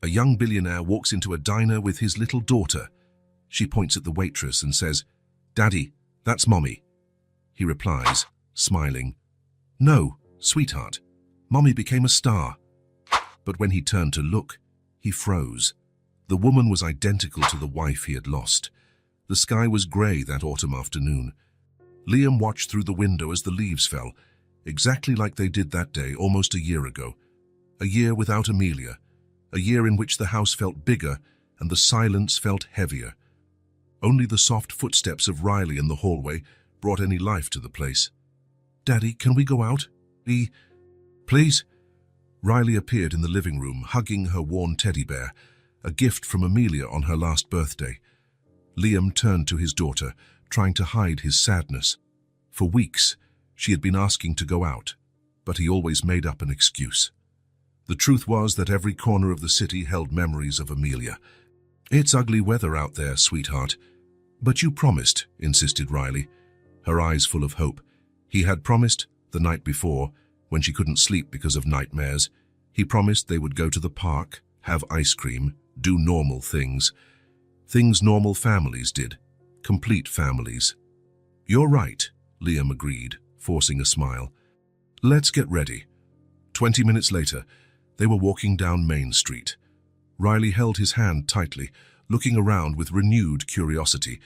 A young billionaire walks into a diner with his little daughter. She points at the waitress and says, "Daddy, that's Mommy." He replies, smiling, "No, sweetheart, Mommy became a star." But when he turned to look, he froze. The woman was identical to the wife he had lost. The sky was grey that autumn afternoon. Liam watched through the window as the leaves fell, exactly like they did that day almost a year ago. A year without Amelia. A year in which the house felt bigger and the silence felt heavier. Only the soft footsteps of Riley in the hallway brought any life to the place. "Daddy, can we go out? Please?" Riley appeared in the living room, hugging her worn teddy bear, a gift from Amelia on her last birthday. Liam turned to his daughter, trying to hide his sadness. For weeks, she had been asking to go out, but he always made up an excuse. The truth was that every corner of the city held memories of Amelia. "It's ugly weather out there, sweetheart." "But you promised," insisted Riley, her eyes full of hope. He had promised the night before, when she couldn't sleep because of nightmares. He promised they would go to the park, have ice cream, do normal things. Things normal families did. Complete families. "You're right," Liam agreed, forcing a smile. "Let's get ready." 20 minutes later, they were walking down Main Street. Riley held his hand tightly, looking around with renewed curiosity.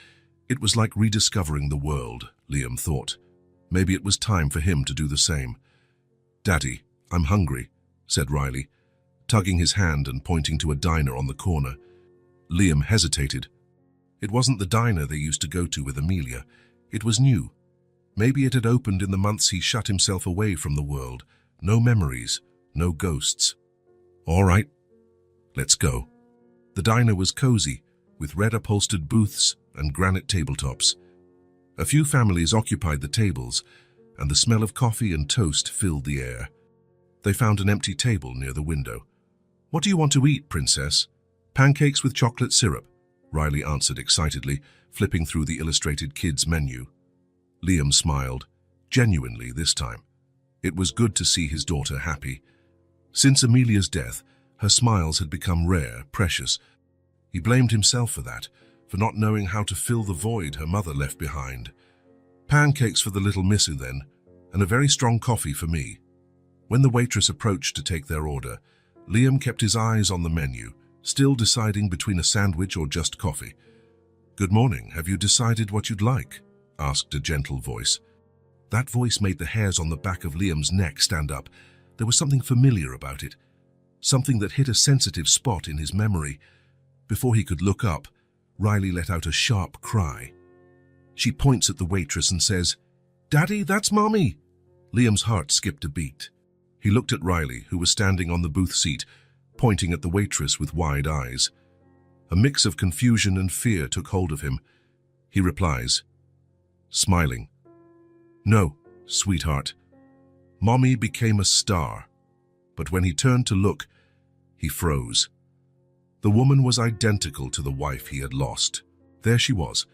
It was like rediscovering the world, Liam thought. Maybe it was time for him to do the same. "Daddy, I'm hungry," said Riley, tugging his hand and pointing to a diner on the corner. Liam hesitated. It wasn't the diner they used to go to with Amelia. It was new. Maybe it had opened in the months he shut himself away from the world. No memories, no ghosts. "All right, let's go." The diner was cozy, with red upholstered booths and granite tabletops. A few families occupied the tables, and the smell of coffee and toast filled the air. They found an empty table near the window. "What do you want to eat, Princess?" "Pancakes with chocolate syrup," Riley answered excitedly, flipping through the illustrated kids' menu. Liam smiled, genuinely this time. It was good to see his daughter happy. Since Amelia's death, her smiles had become rare, precious. He blamed himself for that, for not knowing how to fill the void her mother left behind. "Pancakes for the little missy then, and a very strong coffee for me." When the waitress approached to take their order, Liam kept his eyes on the menu, still deciding between a sandwich or just coffee. "Good morning, have you decided what you'd like?" asked a gentle voice. That voice made the hairs on the back of Liam's neck stand up. There was something familiar about it, something that hit a sensitive spot in his memory. Before he could look up, Riley let out a sharp cry. She points at the waitress and says, "Daddy, that's Mommy!" Liam's heart skipped a beat. He looked at Riley, who was standing on the booth seat, pointing at the waitress with wide eyes. A mix of confusion and fear took hold of him. He replies, smiling, "No, sweetheart. Mommy became a star." But when he turned to look, he froze. The woman was identical to the wife he had lost. There she was,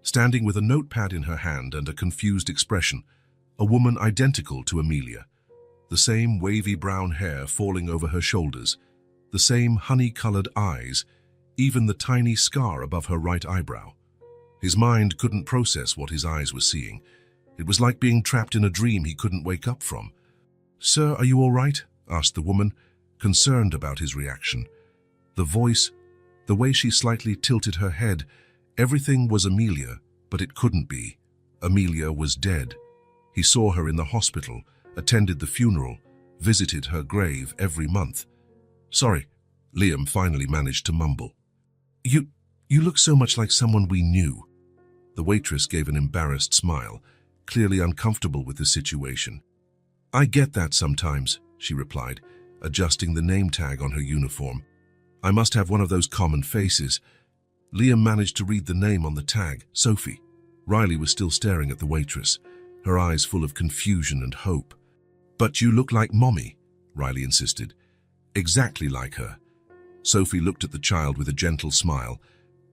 standing with a notepad in her hand and a confused expression, a woman identical to Amelia. The same wavy brown hair falling over her shoulders, the same honey-colored eyes, even the tiny scar above her right eyebrow. His mind couldn't process what his eyes were seeing. It was like being trapped in a dream he couldn't wake up from. "Sir, are you all right?" asked the woman, concerned about his reaction. The voice, the way she slightly tilted her head, everything was Amelia, but it couldn't be. Amelia was dead. He saw her in the hospital, attended the funeral, visited her grave every month. "Sorry," Liam finally managed to mumble. You look so much like someone we knew." The waitress gave an embarrassed smile, clearly uncomfortable with the situation. "I get that sometimes," she replied, adjusting the name tag on her uniform. "I must have one of those common faces." Liam managed to read the name on the tag, Sophie. Riley was still staring at the waitress, her eyes full of confusion and hope. "But you look like Mommy," Riley insisted. "Exactly like her." Sophie looked at the child with a gentle smile,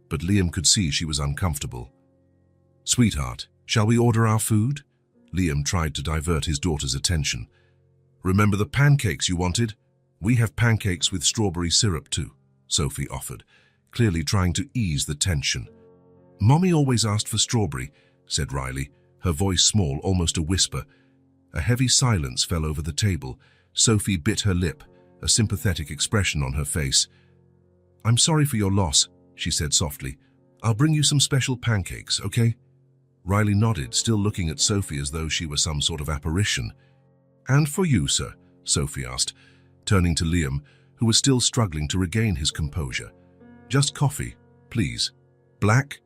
but Liam could see she was uncomfortable. "Sweetheart, shall we order our food?" Liam tried to divert his daughter's attention. "Remember the pancakes you wanted? We have pancakes with strawberry syrup too." Sophie offered, clearly trying to ease the tension. "Mommy always asked for strawberry," said Riley, her voice small, almost a whisper. A heavy silence fell over the table. Sophie bit her lip, a sympathetic expression on her face. "I'm sorry for your loss," she said softly. "I'll bring you some special pancakes, okay?" Riley nodded, still looking at Sophie as though she were some sort of apparition. "And for you, sir?" Sophie asked, turning to Liam, who was still struggling to regain his composure. "Just coffee, please. Black?"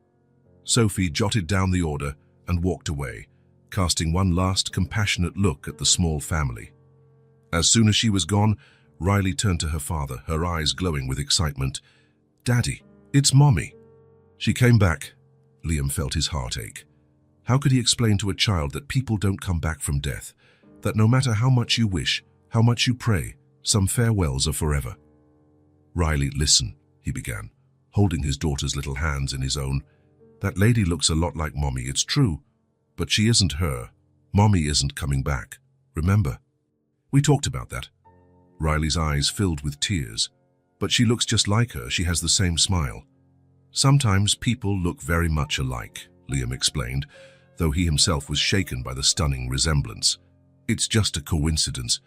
Sophie jotted down the order and walked away, casting one last compassionate look at the small family. As soon as she was gone, Riley turned to her father, her eyes glowing with excitement. "Daddy, it's Mommy." She came back. Liam felt his heart ache. How could he explain to a child that people don't come back from death, that no matter how much you wish, how much you pray, some farewells are forever? "Riley, listen," he began, holding his daughter's little hands in his own. "That lady looks a lot like Mommy, it's true, but she isn't her. Mommy isn't coming back, remember? We talked about that." Riley's eyes filled with tears. "But she looks just like her, she has the same smile." "Sometimes people look very much alike," Liam explained, though he himself was shaken by the stunning resemblance. "It's just a coincidence."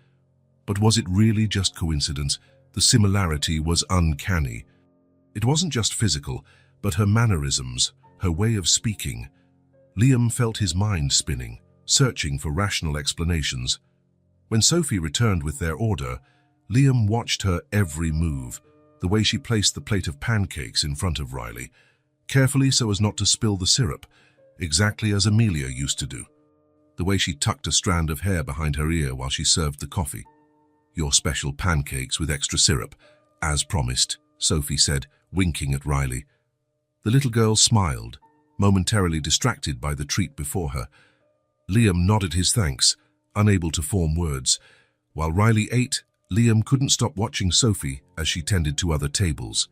But was it really just coincidence? The similarity was uncanny. It wasn't just physical, but her mannerisms, her way of speaking. Liam felt his mind spinning, searching for rational explanations. When Sophie returned with their order, Liam watched her every move, the way she placed the plate of pancakes in front of Riley, carefully so as not to spill the syrup, exactly as Amelia used to do. The way she tucked a strand of hair behind her ear while she served the coffee. "Your special pancakes with extra syrup, as promised," Sophie said, winking at Riley. The little girl smiled, momentarily distracted by the treat before her. Liam nodded his thanks, unable to form words. While Riley ate, Liam couldn't stop watching Sophie as she tended to other tables.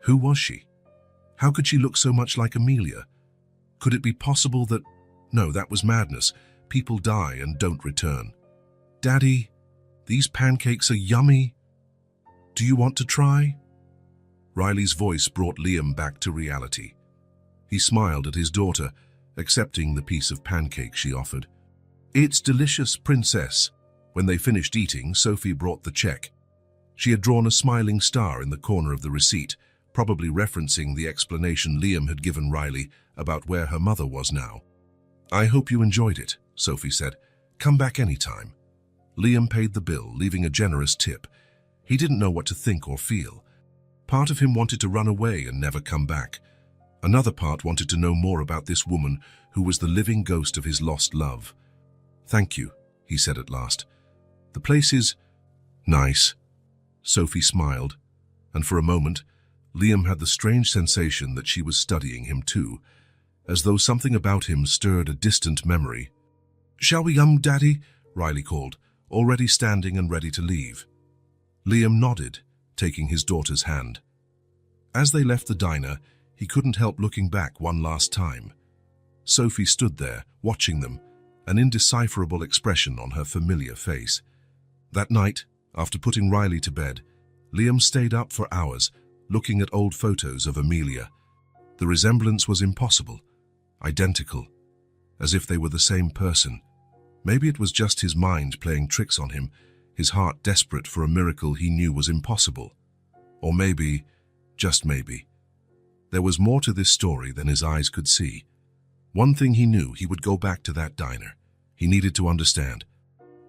Who was she? How could she look so much like Amelia? Could it be possible that... No, that was madness. People die and don't return. "Daddy, these pancakes are yummy. Do you want to try?" Riley's voice brought Liam back to reality. He smiled at his daughter, accepting the piece of pancake she offered. "It's delicious, princess." When they finished eating, Sophie brought the check. She had drawn a smiling star in the corner of the receipt, probably referencing the explanation Liam had given Riley about where her mother was now. "I hope you enjoyed it," Sophie said. "Come back anytime." Liam paid the bill, leaving a generous tip. He didn't know what to think or feel. Part of him wanted to run away and never come back. Another part wanted to know more about this woman who was the living ghost of his lost love. "Thank you," he said at last. "The place is nice." Sophie smiled, and for a moment, Liam had the strange sensation that she was studying him too, as though something about him stirred a distant memory. "Shall we, Daddy?" Riley called, already standing and ready to leave. Liam nodded, taking his daughter's hand. As they left the diner, he couldn't help looking back one last time. Sophie stood there, watching them, an indecipherable expression on her familiar face. That night, after putting Riley to bed, Liam stayed up for hours, looking at old photos of Amelia. The resemblance was impossible, identical, as if they were the same person. Maybe it was just his mind playing tricks on him, his heart desperate for a miracle he knew was impossible. Or maybe, just maybe, there was more to this story than his eyes could see. One thing he knew: he would go back to that diner. He needed to understand.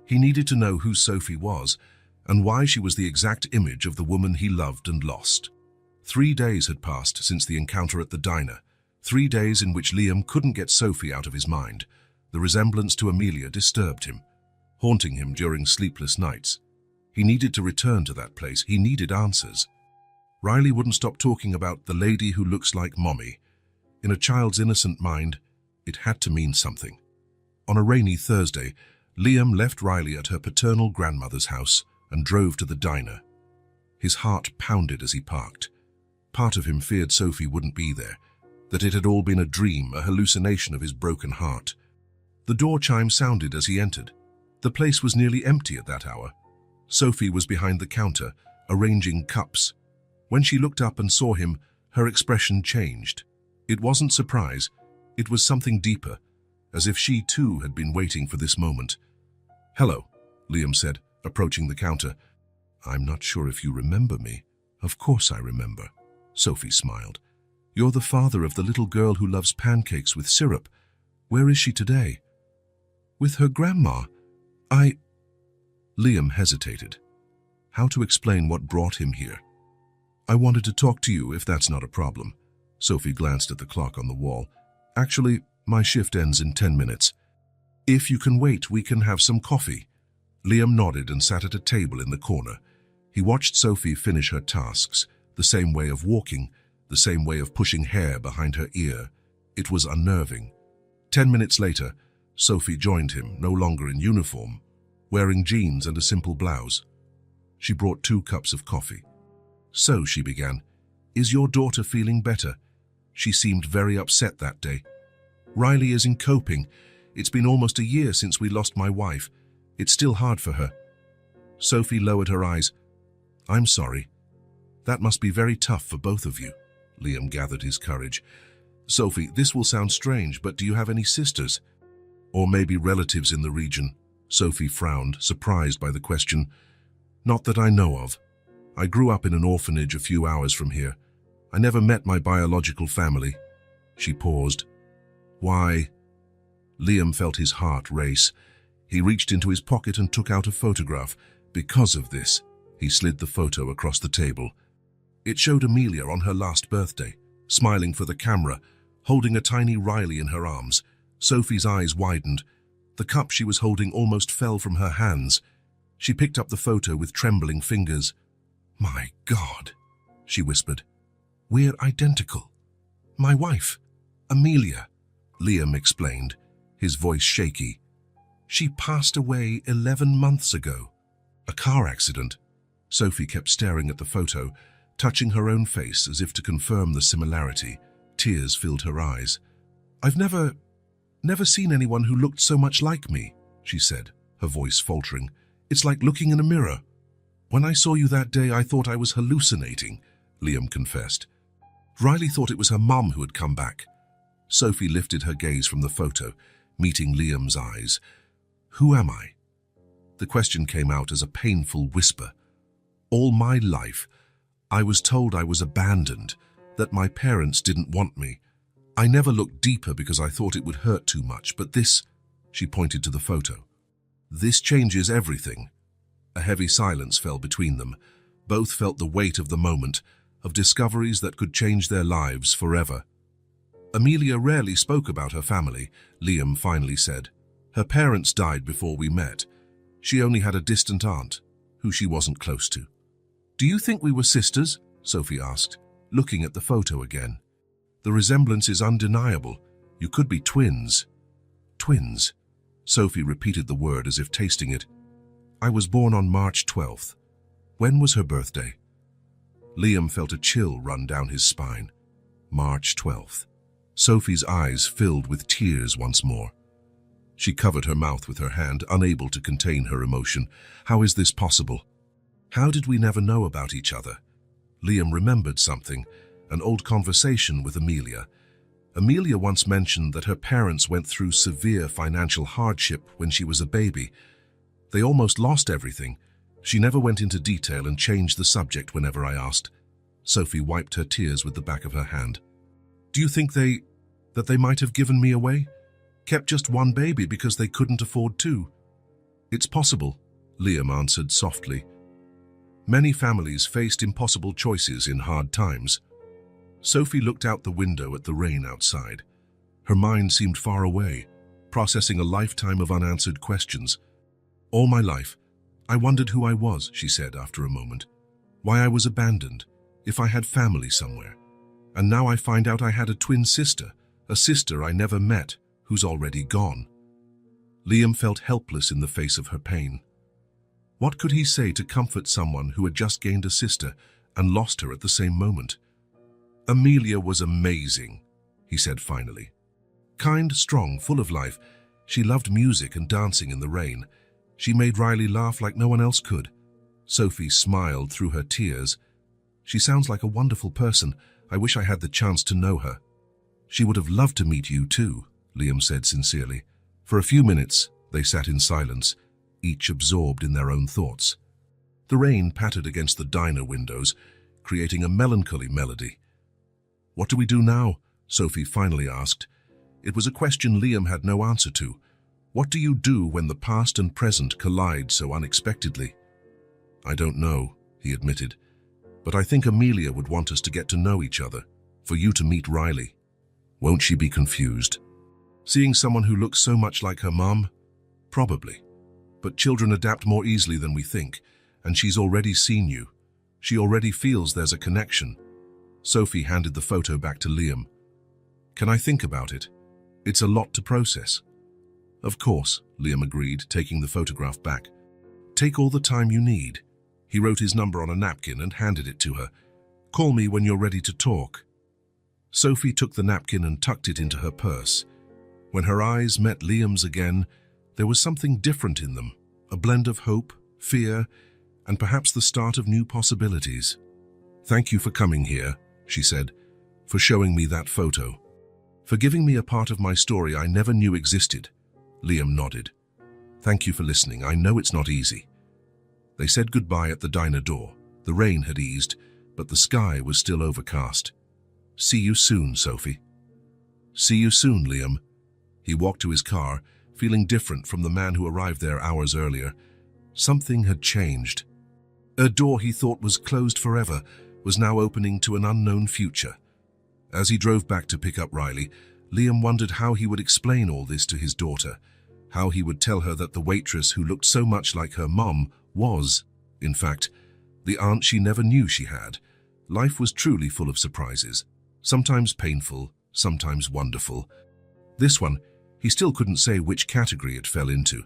He needed to know who Sophie was and why she was the exact image of the woman he loved and lost. 3 days had passed since the encounter at the diner, 3 days in which Liam couldn't get Sophie out of his mind. The resemblance to Amelia disturbed him, haunting him during sleepless nights. He needed to return to that place. He needed answers. Riley wouldn't stop talking about the lady who looks like Mommy. In a child's innocent mind, it had to mean something. On a rainy Thursday, Liam left Riley at her paternal grandmother's house and drove to the diner. His heart pounded as he parked. Part of him feared Sophie wouldn't be there, that it had all been a dream, a hallucination of his broken heart. The door chime sounded as he entered. The place was nearly empty at that hour. Sophie was behind the counter, arranging cups. When she looked up and saw him, her expression changed. It wasn't surprise, it was something deeper, as if she too had been waiting for this moment. "Hello," Liam said, approaching the counter. "I'm not sure if you remember me." "Of course I remember," Sophie smiled. "You're the father of the little girl who loves pancakes with syrup. Where is she today?" "With her grandma. Liam hesitated. How to explain what brought him here? "I wanted to talk to you, if that's not a problem." Sophie glanced at the clock on the wall. "Actually, my shift ends in 10 minutes. If you can wait, we can have some coffee." Liam nodded and sat at a table in the corner. He watched Sophie finish her tasks, the same way of walking, the same way of pushing hair behind her ear. It was unnerving. 10 minutes later, Sophie joined him, no longer in uniform, wearing jeans and a simple blouse. She brought 2 cups of coffee. "So," she began, "is your daughter feeling better?" She seemed very upset that day. "Riley isn't coping. It's been almost a year since we lost my wife. It's still hard for her." Sophie lowered her eyes. "I'm sorry. That must be very tough for both of you." Liam gathered his courage. "Sophie, this will sound strange, but do you have any sisters? Or maybe relatives in the region?" Sophie frowned, surprised by the question. "Not that I know of. I grew up in an orphanage a few hours from here. I never met my biological family." She paused. "Why?" Liam felt his heart race. He reached into his pocket and took out a photograph. "Because of this." He slid the photo across the table. It showed Amelia on her last birthday, smiling for the camera, holding a tiny Riley in her arms. Sophie's eyes widened. The cup she was holding almost fell from her hands. She picked up the photo with trembling fingers. "My God," she whispered. "We're identical. My wife, Amelia," Liam explained, his voice shaky. "She passed away 11 months ago. A car accident." Sophie kept staring at the photo, touching her own face as if to confirm the similarity. Tears filled her eyes. "I've never seen anyone who looked so much like me," she said, her voice faltering. "It's like looking in a mirror." "When I saw you that day, I thought I was hallucinating," Liam confessed. "Riley thought it was her mum who had come back." Sophie lifted her gaze from the photo, meeting Liam's eyes. "Who am I?" The question came out as a painful whisper. "All my life, I was told I was abandoned, that my parents didn't want me. I never looked deeper because I thought it would hurt too much, but this," she pointed to the photo, "this changes everything." A heavy silence fell between them. Both felt the weight of the moment, of discoveries that could change their lives forever. "Amelia rarely spoke about her family," Liam finally said. "Her parents died before we met. She only had a distant aunt, who she wasn't close to." "Do you think we were sisters?" Sophie asked, looking at the photo again. "The resemblance is undeniable. You could be twins." "Twins," Sophie repeated the word as if tasting it. "I was born on March 12th. When was her birthday?" Liam felt a chill run down his spine. March 12th. Sophie's eyes filled with tears once more. She covered her mouth with her hand, unable to contain her emotion. "How is this possible? How did we never know about each other?" Liam remembered something, an old conversation with Amelia. Amelia once mentioned that her parents went through severe financial hardship when she was a baby. They almost lost everything. She never went into detail and changed the subject whenever I asked. Sophie wiped her tears with the back of her hand. "Do you think that they might have given me away? Kept just one baby because they couldn't afford 2? "It's possible," Liam answered softly. "Many families faced impossible choices in hard times." Sophie looked out the window at the rain outside. Her mind seemed far away, processing a lifetime of unanswered questions. "All my life, I wondered who I was," she said after a moment. "Why I was abandoned, if I had family somewhere. And now I find out I had a twin sister, a sister I never met, who's already gone." Liam felt helpless in the face of her pain. What could he say to comfort someone who had just gained a sister and lost her at the same moment? "Amelia was amazing," he said finally. "Kind, strong, full of life. She loved music and dancing in the rain. She made Riley laugh like no one else could." Sophie smiled through her tears. She sounds like a wonderful person. I wish I had the chance to know her. She would have loved to meet you too, Liam said sincerely. For a few minutes, they sat in silence, each absorbed in their own thoughts. The rain pattered against the diner windows, creating a melancholy melody. What do we do now? Sophie finally asked. It was a question Liam had no answer to. What do you do when the past and present collide so unexpectedly? I don't know, he admitted, but I think Amelia would want us to get to know each other, for you to meet Riley. Won't she be confused? Seeing someone who looks so much like her mum? Probably. But children adapt more easily than we think, and she's already seen you. She already feels there's a connection. Sophie handed the photo back to Liam. Can I think about it? It's a lot to process. Of course, Liam agreed, taking the photograph back. Take all the time you need. He wrote his number on a napkin and handed it to her. Call me when you're ready to talk. Sophie took the napkin and tucked it into her purse. When her eyes met Liam's again, there was something different in them, a blend of hope, fear, and perhaps the start of new possibilities. Thank you for coming here, she said, for showing me that photo. For giving me a part of my story I never knew existed. Liam nodded. Thank you for listening. I know it's not easy. They said goodbye at the diner door. The rain had eased, but the sky was still overcast. See you soon, Sophie. See you soon, Liam. He walked to his car, feeling different from the man who arrived there hours earlier. Something had changed. A door he thought was closed forever was now opening to an unknown future. As he drove back to pick up Riley, Liam wondered how he would explain all this to his daughter, how he would tell her that the waitress who looked so much like her mom was, in fact, the aunt she never knew she had. Life was truly full of surprises, sometimes painful, sometimes wonderful. This one, he still couldn't say which category it fell into,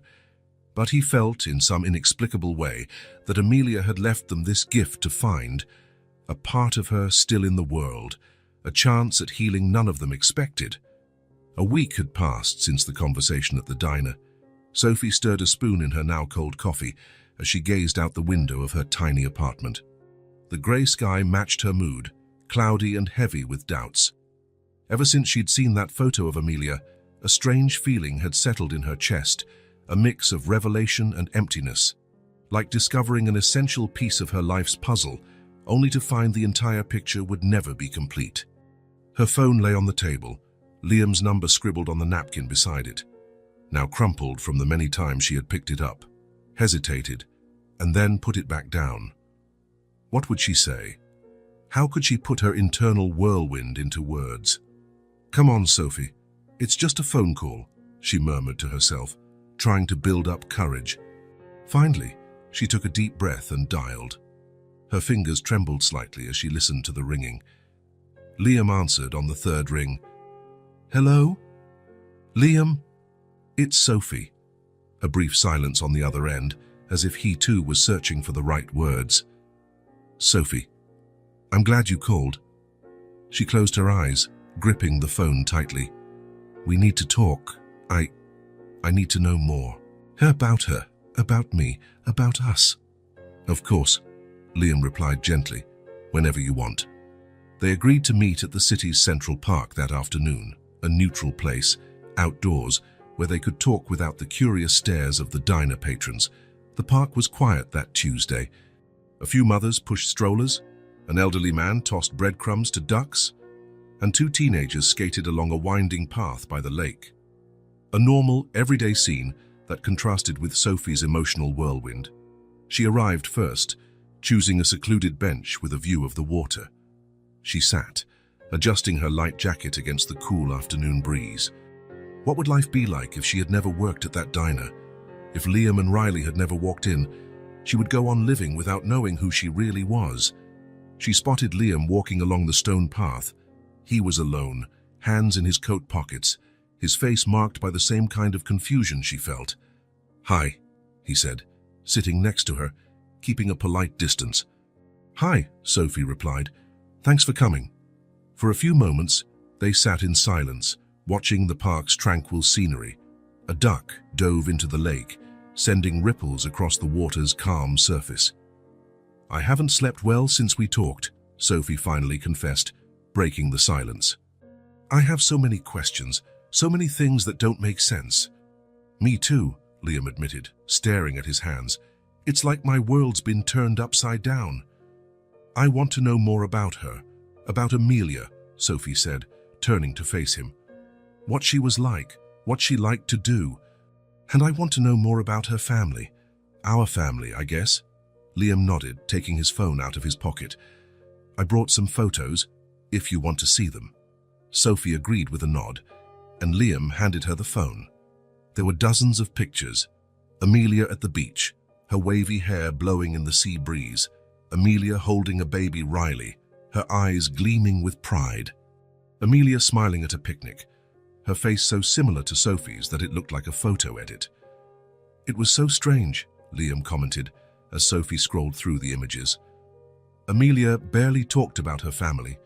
but he felt, in some inexplicable way, that Amelia had left them this gift to find, a part of her still in the world, a chance at healing none of them expected. A week had passed since the conversation at the diner. Sophie stirred a spoon in her now cold coffee as she gazed out the window of her tiny apartment. The grey sky matched her mood, cloudy and heavy with doubts. Ever since she'd seen that photo of Amelia, a strange feeling had settled in her chest, a mix of revelation and emptiness, like discovering an essential piece of her life's puzzle, only to find the entire picture would never be complete. Her phone lay on the table, Liam's number scribbled on the napkin beside it, now crumpled from the many times she had picked it up, hesitated, and then put it back down. What would she say? How could she put her internal whirlwind into words? Come on, Sophie. It's just a phone call, she murmured to herself, trying to build up courage. Finally, she took a deep breath and dialed. Her fingers trembled slightly as she listened to the ringing. Liam answered on the third ring. Hello? Liam? It's Sophie. A brief silence on the other end, as if he too was searching for the right words. Sophie, I'm glad you called. She closed her eyes, gripping the phone tightly. We need to talk. I need to know more. About her, about me, about us. Of course, Liam replied gently, whenever you want. They agreed to meet at the city's Central Park that afternoon, a neutral place, outdoors, where they could talk without the curious stares of the diner patrons. The park was quiet that Tuesday. A few mothers pushed strollers, an elderly man tossed breadcrumbs to ducks, and two teenagers skated along a winding path by the lake. A normal, everyday scene that contrasted with Sophie's emotional whirlwind. She arrived first, choosing a secluded bench with a view of the water. She sat, adjusting her light jacket against the cool afternoon breeze. What would life be like if she had never worked at that diner? If Liam and Riley had never walked in, she would go on living without knowing who she really was. She spotted Liam walking along the stone path. He was alone, hands in his coat pockets, his face marked by the same kind of confusion she felt. Hi, he said, sitting next to her, keeping a polite distance. Hi, Sophie replied. Thanks for coming. For a few moments, they sat in silence, watching the park's tranquil scenery. A duck dove into the lake, sending ripples across the water's calm surface. I haven't slept well since we talked, Sophie finally confessed, breaking the silence. I have so many questions, so many things that don't make sense. Me too, Liam admitted, staring at his hands. It's like my world's been turned upside down. I want to know more about her, about Amelia, Sophie said, turning to face him. What she was like, what she liked to do. And I want to know more about her family. Our family, I guess. Liam nodded, taking his phone out of his pocket. I brought some photos, if you want to see them. Sophie agreed with a nod, and Liam handed her the phone. There were dozens of pictures. Amelia at the beach, her wavy hair blowing in the sea breeze. Amelia holding a baby Riley, her eyes gleaming with pride. Amelia smiling at a picnic, her face so similar to Sophie's that it looked like a photo edit. It was so strange, Liam commented, as Sophie scrolled through the images. Amelia barely talked about her family.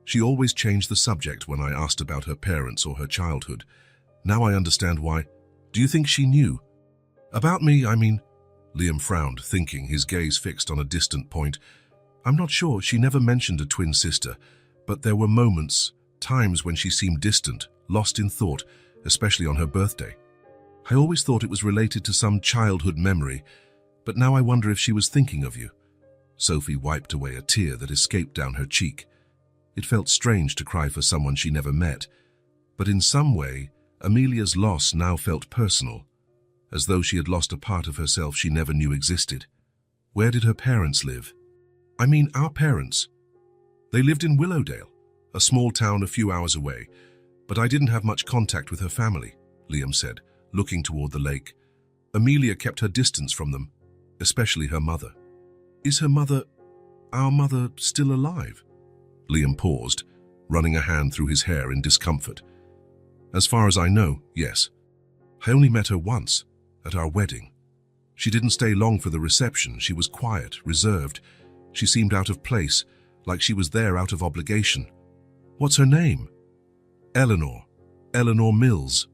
She always changed the subject when I asked about her parents or her childhood. Now I understand why. Do you think she knew? About me, I mean. Liam frowned, thinking, his gaze fixed on a distant point. I'm not sure. She never mentioned a twin sister, but there were moments, times when she seemed distant, lost in thought, especially on her birthday. I always thought it was related to some childhood memory, but now I wonder if she was thinking of you. Sophie wiped away a tear that escaped down her cheek. It felt strange to cry for someone she never met, but in some way, Amelia's loss now felt personal, as though she had lost a part of herself she never knew existed. Where did her parents live? I mean, our parents. They lived in Willowdale, a small town a few hours away, but I didn't have much contact with her family, Liam said, looking toward the lake. Amelia kept her distance from them, especially her mother. Is her mother, our mother, still alive? Liam paused, running a hand through his hair in discomfort. As far as I know, yes. I only met her once, at our wedding. She didn't stay long for the reception. She was quiet, reserved. She seemed out of place, like she was there out of obligation. What's her name? Eleanor. Eleanor Mills.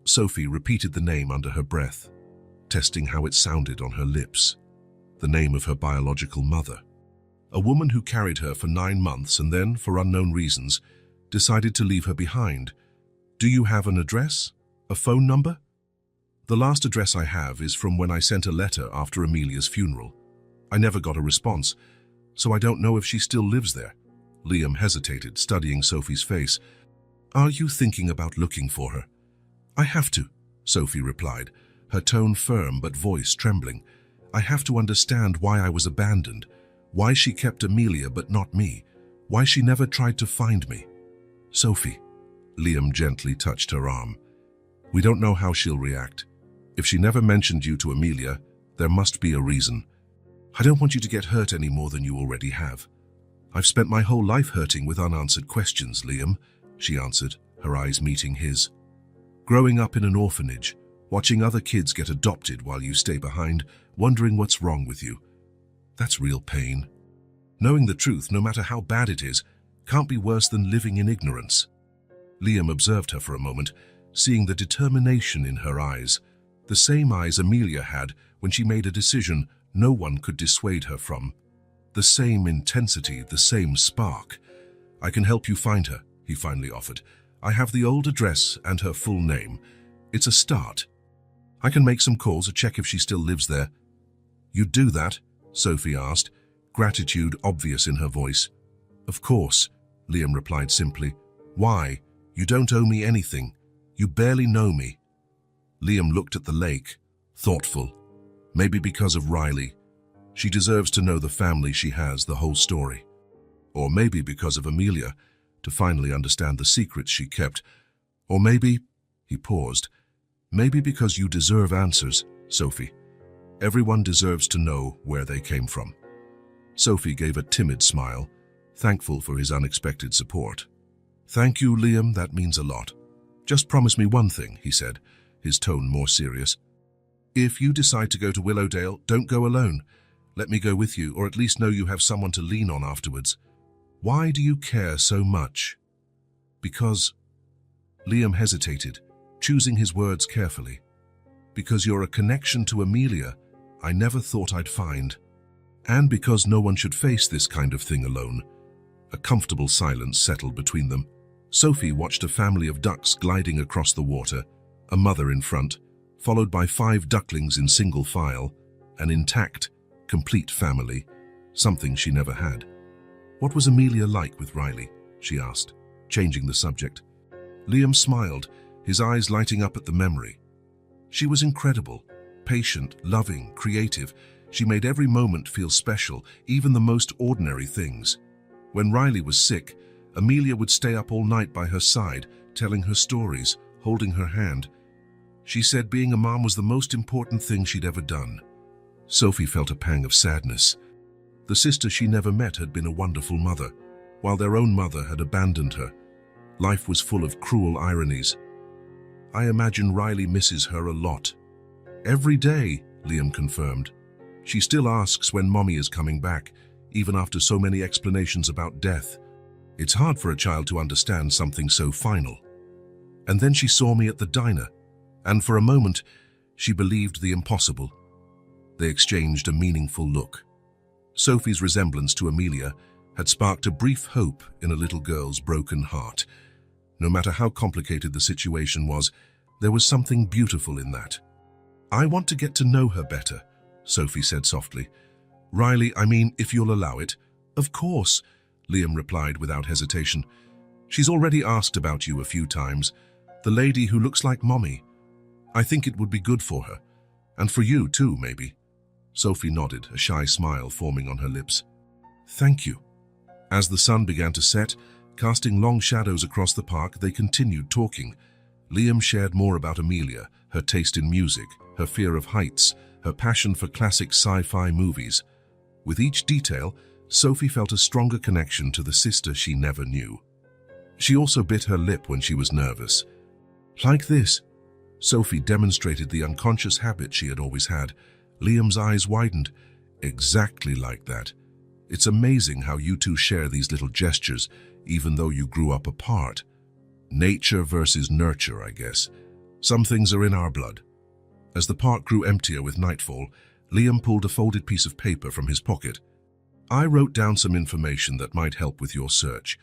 Sophie repeated the name under her breath, testing how it sounded on her lips. The name of her biological mother. A woman who carried her for 9 months and then, for unknown reasons, decided to leave her behind. Do you have an address? A phone number? The last address I have is from when I sent a letter after Amelia's funeral. I never got a response, so I don't know if she still lives there. Liam hesitated, studying Sophie's face. Are you thinking about looking for her? I have to, Sophie replied, her tone firm but voice trembling. I have to understand why I was abandoned, why she kept Amelia but not me, why she never tried to find me. Sophie, Liam gently touched her arm. We don't know how she'll react. If she never mentioned you to Amelia, there must be a reason. I don't want you to get hurt any more than you already have. I've spent my whole life hurting with unanswered questions, Liam, she answered, her eyes meeting his. Growing up in an orphanage, watching other kids get adopted while you stay behind, wondering what's wrong with you. That's real pain. Knowing the truth, no matter how bad it is, can't be worse than living in ignorance. Liam observed her for a moment, seeing the determination in her eyes, the same eyes Amelia had when she made a decision no one could dissuade her from. The same intensity, the same spark. I can help you find her, he finally offered. I have the old address and her full name. It's a start. I can make some calls to check if she still lives there. You'd do that? Sophie asked, gratitude obvious in her voice. Of course, Liam replied simply. Why? You don't owe me anything. You barely know me. Liam looked at the lake, thoughtful. Maybe because of Riley. She deserves to know the family she has, the whole story. Or maybe because of Amelia, to finally understand the secrets she kept. Or maybe, he paused, maybe because you deserve answers, Sophie. Everyone deserves to know where they came from. Sophie gave a timid smile, thankful for his unexpected support. Thank you, Liam, that means a lot. Just promise me one thing, he said, his tone more serious. If you decide to go to Willowdale, don't go alone. Let me go with you, or at least know you have someone to lean on afterwards. Why do you care so much? Because... Liam hesitated, choosing his words carefully. Because you're a connection to Amelia I never thought I'd find. And because no one should face this kind of thing alone, a comfortable silence settled between them. Sophie watched a family of ducks gliding across the water, a mother in front, followed by 5 ducklings in single file, an intact, complete family, something she never had. What was Amelia like with Riley? She asked, changing the subject. Liam smiled, his eyes lighting up at the memory. She was incredible, patient, loving, creative. She made every moment feel special, even the most ordinary things. When Riley was sick, Amelia would stay up all night by her side, telling her stories, holding her hand. She said being a mom was the most important thing she'd ever done. Sophie felt a pang of sadness. The sister she never met had been a wonderful mother, while their own mother had abandoned her. Life was full of cruel ironies. I imagine Riley misses her a lot. Every day, Liam confirmed. She still asks when Mommy is coming back, even after so many explanations about death. It's hard for a child to understand something so final. And then she saw me at the diner, and for a moment, she believed the impossible. They exchanged a meaningful look. Sophie's resemblance to Amelia had sparked a brief hope in a little girl's broken heart. No matter how complicated the situation was, there was something beautiful in that. I want to get to know her better, Sophie said softly. Riley, I mean, if you'll allow it. Of course, Liam replied without hesitation. She's already asked about you a few times. The lady who looks like Mommy. I think it would be good for her. And for you too, maybe. Sophie nodded, a shy smile forming on her lips. Thank you. As the sun began to set, casting long shadows across the park, they continued talking. Liam shared more about Amelia, her taste in music, her fear of heights, her passion for classic sci-fi movies. With each detail, Sophie felt a stronger connection to the sister she never knew. She also bit her lip when she was nervous. Like this, Sophie demonstrated the unconscious habit she had always had. Liam's eyes widened. Exactly like that. It's amazing how you two share these little gestures, even though you grew up apart. Nature versus nurture, I guess. Some things are in our blood. As the park grew emptier with nightfall, Liam pulled a folded piece of paper from his pocket. I wrote down some information that might help with your search.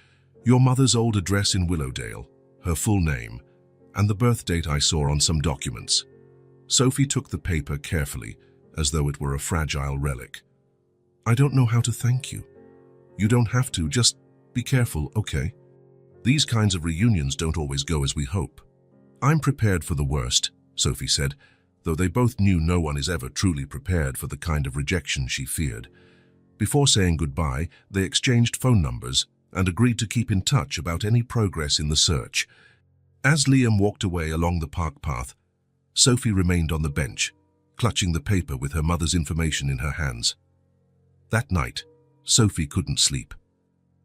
Your mother's old address in Willowdale, her full name, and the birth date I saw on some documents. Sophie took the paper carefully, as though it were a fragile relic. I don't know how to thank you. You don't have to, just be careful, okay? These kinds of reunions don't always go as we hope. I'm prepared for the worst, Sophie said, though they both knew no one is ever truly prepared for the kind of rejection she feared. Before saying goodbye, they exchanged phone numbers and agreed to keep in touch about any progress in the search. As Liam walked away along the park path, Sophie remained on the bench, clutching the paper with her mother's information in her hands. That night, Sophie couldn't sleep.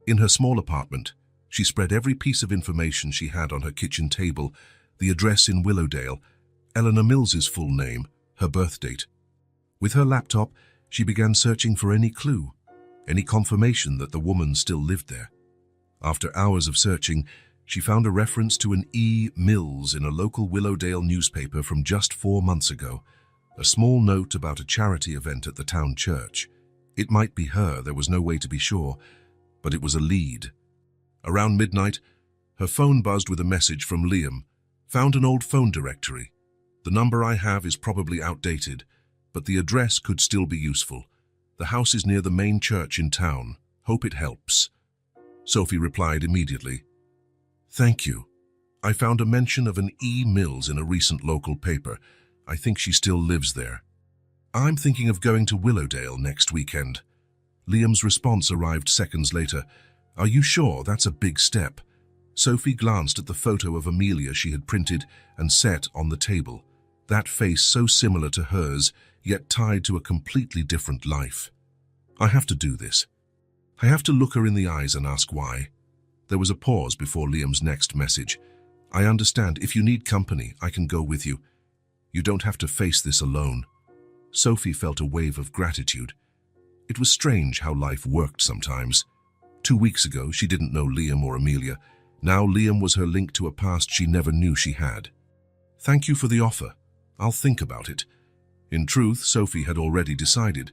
In her small apartment, she spread every piece of information she had on her kitchen table, the address in Willowdale, Eleanor Mills's full name, her birth date. With her laptop, she began searching for any clue, any confirmation that the woman still lived there. After hours of searching, she found a reference to an E. Mills in a local Willowdale newspaper from just 4 months ago, a small note about a charity event at the town church. It might be her, there was no way to be sure, but it was a lead. Around midnight, her phone buzzed with a message from Liam. Found an old phone directory. The number I have is probably outdated, but the address could still be useful. The house is near the main church in town. Hope it helps. Sophie replied immediately. Thank you. I found a mention of an E. Mills in a recent local paper. I think she still lives there. I'm thinking of going to Willowdale next weekend. Liam's response arrived seconds later. Are you sure? That's a big step. Sophie glanced at the photo of Amelia she had printed and set on the table. That face so similar to hers, yet tied to a completely different life. I have to do this. I have to look her in the eyes and ask why. There was a pause before Liam's next message. I understand. If you need company, I can go with you. You don't have to face this alone. Sophie felt a wave of gratitude. It was strange how life worked sometimes. 2 weeks ago, she didn't know Liam or Amelia. Now Liam was her link to a past she never knew she had. Thank you for the offer. I'll think about it. In truth, Sophie had already decided.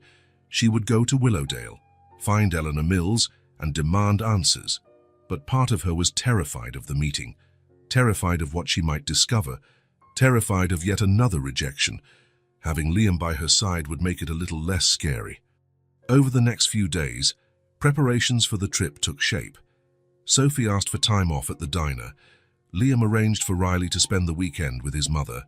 She would go to Willowdale, find Eleanor Mills, and demand answers. But part of her was terrified of the meeting, terrified of what she might discover, terrified of yet another rejection. Having Liam by her side would make it a little less scary. Over the next few days, preparations for the trip took shape. Sophie asked for time off at the diner. Liam arranged for Riley to spend the weekend with his mother.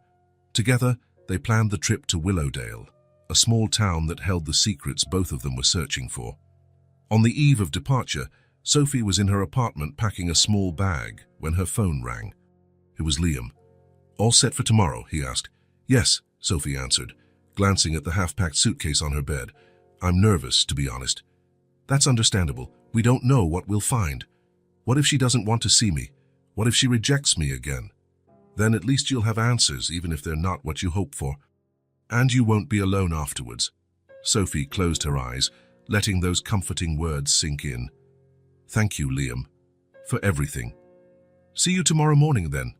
Together, they planned the trip to Willowdale, a small town that held the secrets both of them were searching for. On the eve of departure, Sophie was in her apartment packing a small bag when her phone rang. It was Liam. "All set for tomorrow?" he asked. "Yes," Sophie answered, glancing at the half-packed suitcase on her bed. "I'm nervous, to be honest." "That's understandable. We don't know what we'll find. What if she doesn't want to see me? What if she rejects me again? Then at least you'll have answers, even if they're not what you hope for. And you won't be alone afterwards." Sophie closed her eyes, letting those comforting words sink in. "Thank you, Liam, for everything. See you tomorrow morning then.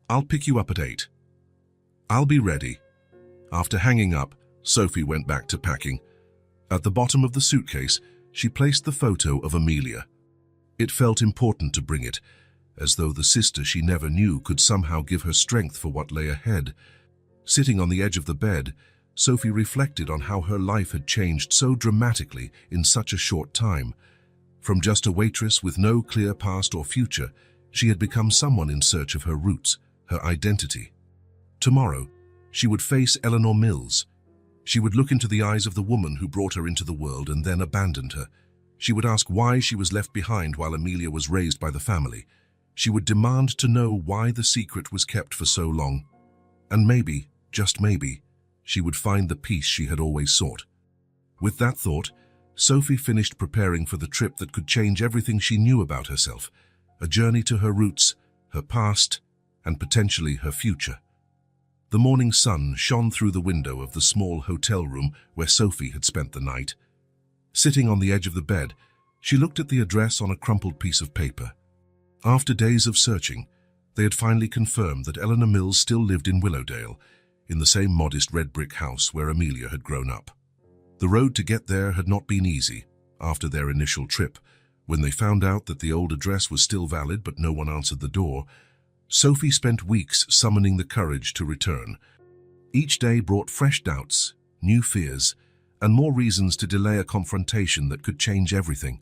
I'll pick you up at 8. "I'll be ready." After hanging up, Sophie went back to packing. At the bottom of the suitcase, she placed the photo of Amelia. It felt important to bring it, as though the sister she never knew could somehow give her strength for what lay ahead. Sitting on the edge of the bed, Sophie reflected on how her life had changed so dramatically in such a short time. From just a waitress with no clear past or future, she had become someone in search of her roots, her identity. Tomorrow, she would face Eleanor Mills. She would look into the eyes of the woman who brought her into the world and then abandoned her. She would ask why she was left behind while Amelia was raised by the family. She would demand to know why the secret was kept for so long. And maybe, just maybe, she would find the peace she had always sought. With that thought, Sophie finished preparing for the trip that could change everything she knew about herself, a journey to her roots, her past, and potentially her future. The morning sun shone through the window of the small hotel room where Sophie had spent the night. Sitting on the edge of the bed, she looked at the address on a crumpled piece of paper. After days of searching, they had finally confirmed that Eleanor Mills still lived in Willowdale, in the same modest red brick house where Amelia had grown up. The road to get there had not been easy. After their initial trip, when they found out that the old address was still valid but no one answered the door, Sophie spent weeks summoning the courage to return. Each day brought fresh doubts, new fears, and more reasons to delay a confrontation that could change everything.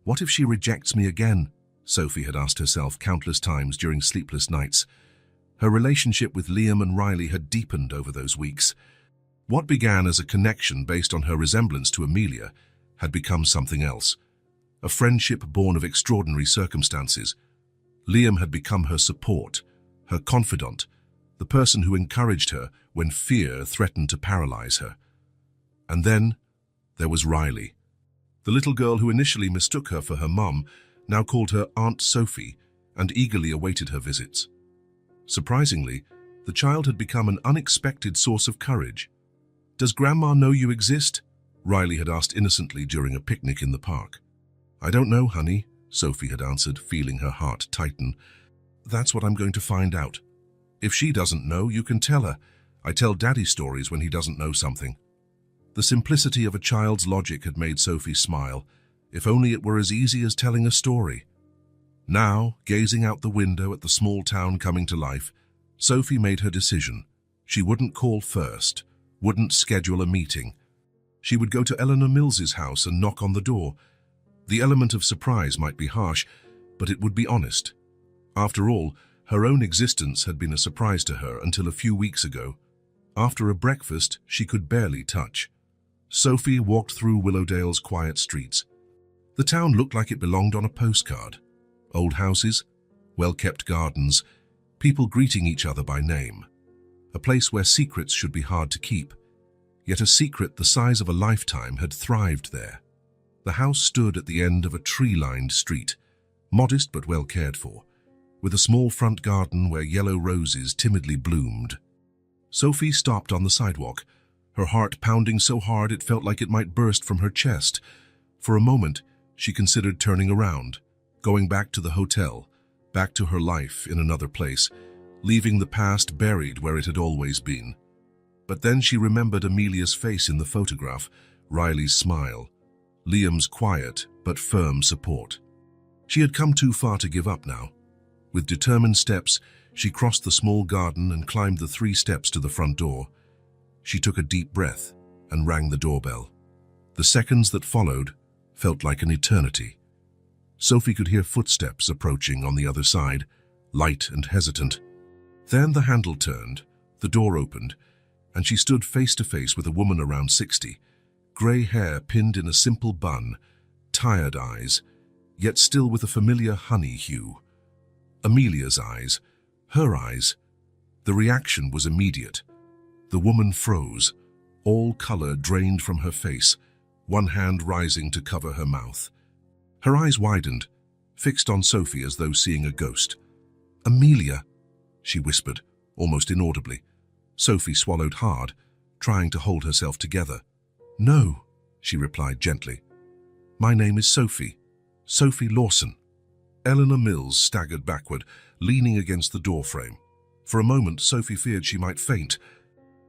What if she rejects me again? Sophie had asked herself countless times during sleepless nights. Her relationship with Liam and Riley had deepened over those weeks. What began as a connection based on her resemblance to Amelia had become something else, a friendship born of extraordinary circumstances. Liam had become her support, her confidant, the person who encouraged her when fear threatened to paralyze her. And then there was Riley. The little girl who initially mistook her for her mum now called her Aunt Sophie and eagerly awaited her visits. Surprisingly, the child had become an unexpected source of courage. "Does Grandma know you exist?" Riley had asked innocently during a picnic in the park. "I don't know, honey," Sophie had answered, feeling her heart tighten. "That's what I'm going to find out. If she doesn't know, you can tell her. I tell Daddy stories when he doesn't know something." The simplicity of a child's logic had made Sophie smile. If only it were as easy as telling a story. Now, gazing out the window at the small town coming to life, Sophie made her decision. She wouldn't call first, wouldn't schedule a meeting. She would go to Eleanor Mills's house and knock on the door. The element of surprise might be harsh, but it would be honest. After all, her own existence had been a surprise to her until a few weeks ago. After a breakfast she could barely touch. Sophie walked through Willowdale's quiet streets. The town looked like it belonged on a postcard. Old houses, well-kept gardens, people greeting each other by name. A place where secrets should be hard to keep. Yet a secret the size of a lifetime had thrived there. The house stood at the end of a tree-lined street, modest but well cared for, with a small front garden where yellow roses timidly bloomed. Sophie stopped on the sidewalk, her heart pounding so hard it felt like it might burst from her chest. For a moment, she considered turning around, going back to the hotel, back to her life in another place, leaving the past buried where it had always been. But then she remembered Amelia's face in the photograph, Riley's smile, Liam's quiet but firm support. She had come too far to give up now. With determined steps, she crossed the small garden and climbed the 3 steps to the front door. She took a deep breath and rang the doorbell. The seconds that followed felt like an eternity. Sophie could hear footsteps approaching on the other side, light and hesitant. Then the handle turned, the door opened, and she stood face to face with a woman around 60, grey hair pinned in a simple bun, tired eyes, yet still with a familiar honey hue. Amelia's eyes, her eyes. The reaction was immediate. The woman froze, all color drained from her face, one hand rising to cover her mouth. Her eyes widened, fixed on Sophie as though seeing a ghost. "Amelia," she whispered, almost inaudibly. Sophie swallowed hard, trying to hold herself together. "No," she replied gently. "My name is Sophie. Sophie Lawson." Eleanor Mills staggered backward, leaning against the doorframe. For a moment, Sophie feared she might faint.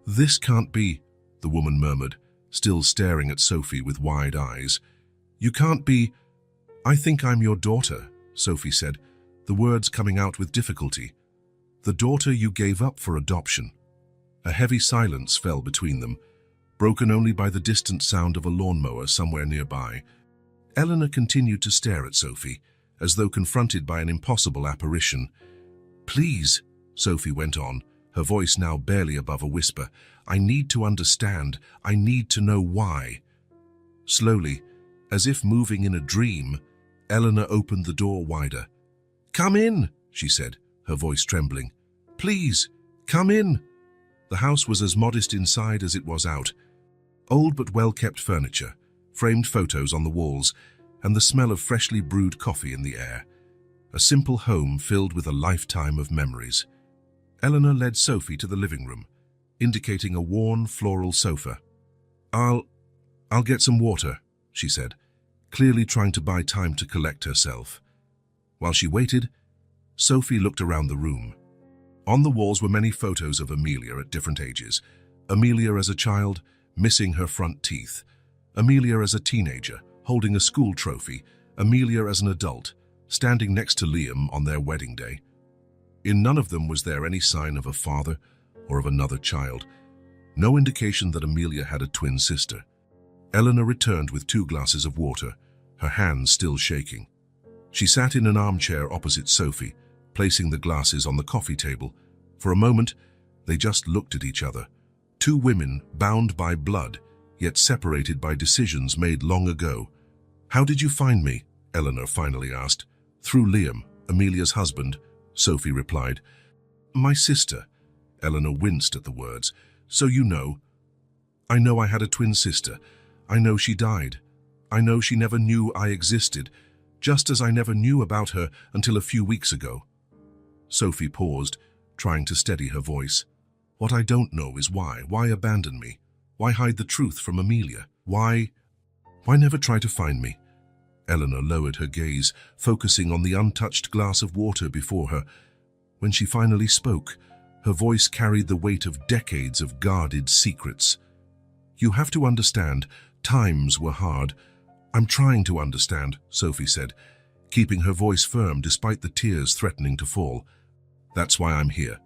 "This can't be," the woman murmured, still staring at Sophie with wide eyes. "You can't be—" "I think I'm your daughter," Sophie said, the words coming out with difficulty. "The daughter you gave up for adoption." A heavy silence fell between them, broken only by the distant sound of a lawnmower somewhere nearby. Eleanor continued to stare at Sophie, as though confronted by an impossible apparition. "Please," Sophie went on, her voice now barely above a whisper, "I need to understand. I need to know why." Slowly, as if moving in a dream, Eleanor opened the door wider. "Come in," she said, her voice trembling. "Please, come in." The house was as modest inside as it was out. Old but well-kept furniture, framed photos on the walls, and the smell of freshly brewed coffee in the air. A simple home filled with a lifetime of memories. Eleanor led Sophie to the living room, indicating a worn floral sofa. I'll get some water," she said, clearly trying to buy time to collect herself. While she waited, Sophie looked around the room. On the walls were many photos of Amelia at different ages. Amelia as a child, missing her front teeth. Amelia as a teenager, holding a school trophy. Amelia as an adult, standing next to Liam on their wedding day. In none of them was there any sign of a father or of another child. No indication that Amelia had a twin sister. Eleanor returned with 2 glasses of water, her hands still shaking. She sat in an armchair opposite Sophie, placing the glasses on the coffee table. For a moment, they just looked at each other. 2 women bound by blood, yet separated by decisions made long ago. "How did you find me?" Eleanor finally asked. "Through Liam, Amelia's husband," Sophie replied. "My sister." Eleanor winced at the words. "So you know." "I know I had a twin sister. I know she died. I know she never knew I existed, just as I never knew about her until a few weeks ago." Sophie paused, trying to steady her voice. "What I don't know is why. Why abandon me? Why hide the truth from Amelia? Why never try to find me?" Eleanor lowered her gaze, focusing on the untouched glass of water before her. When she finally spoke, her voice carried the weight of decades of guarded secrets. "You have to understand, times were hard." "I'm trying to understand," Sophie said, keeping her voice firm despite the tears threatening to fall. "That's why I'm here."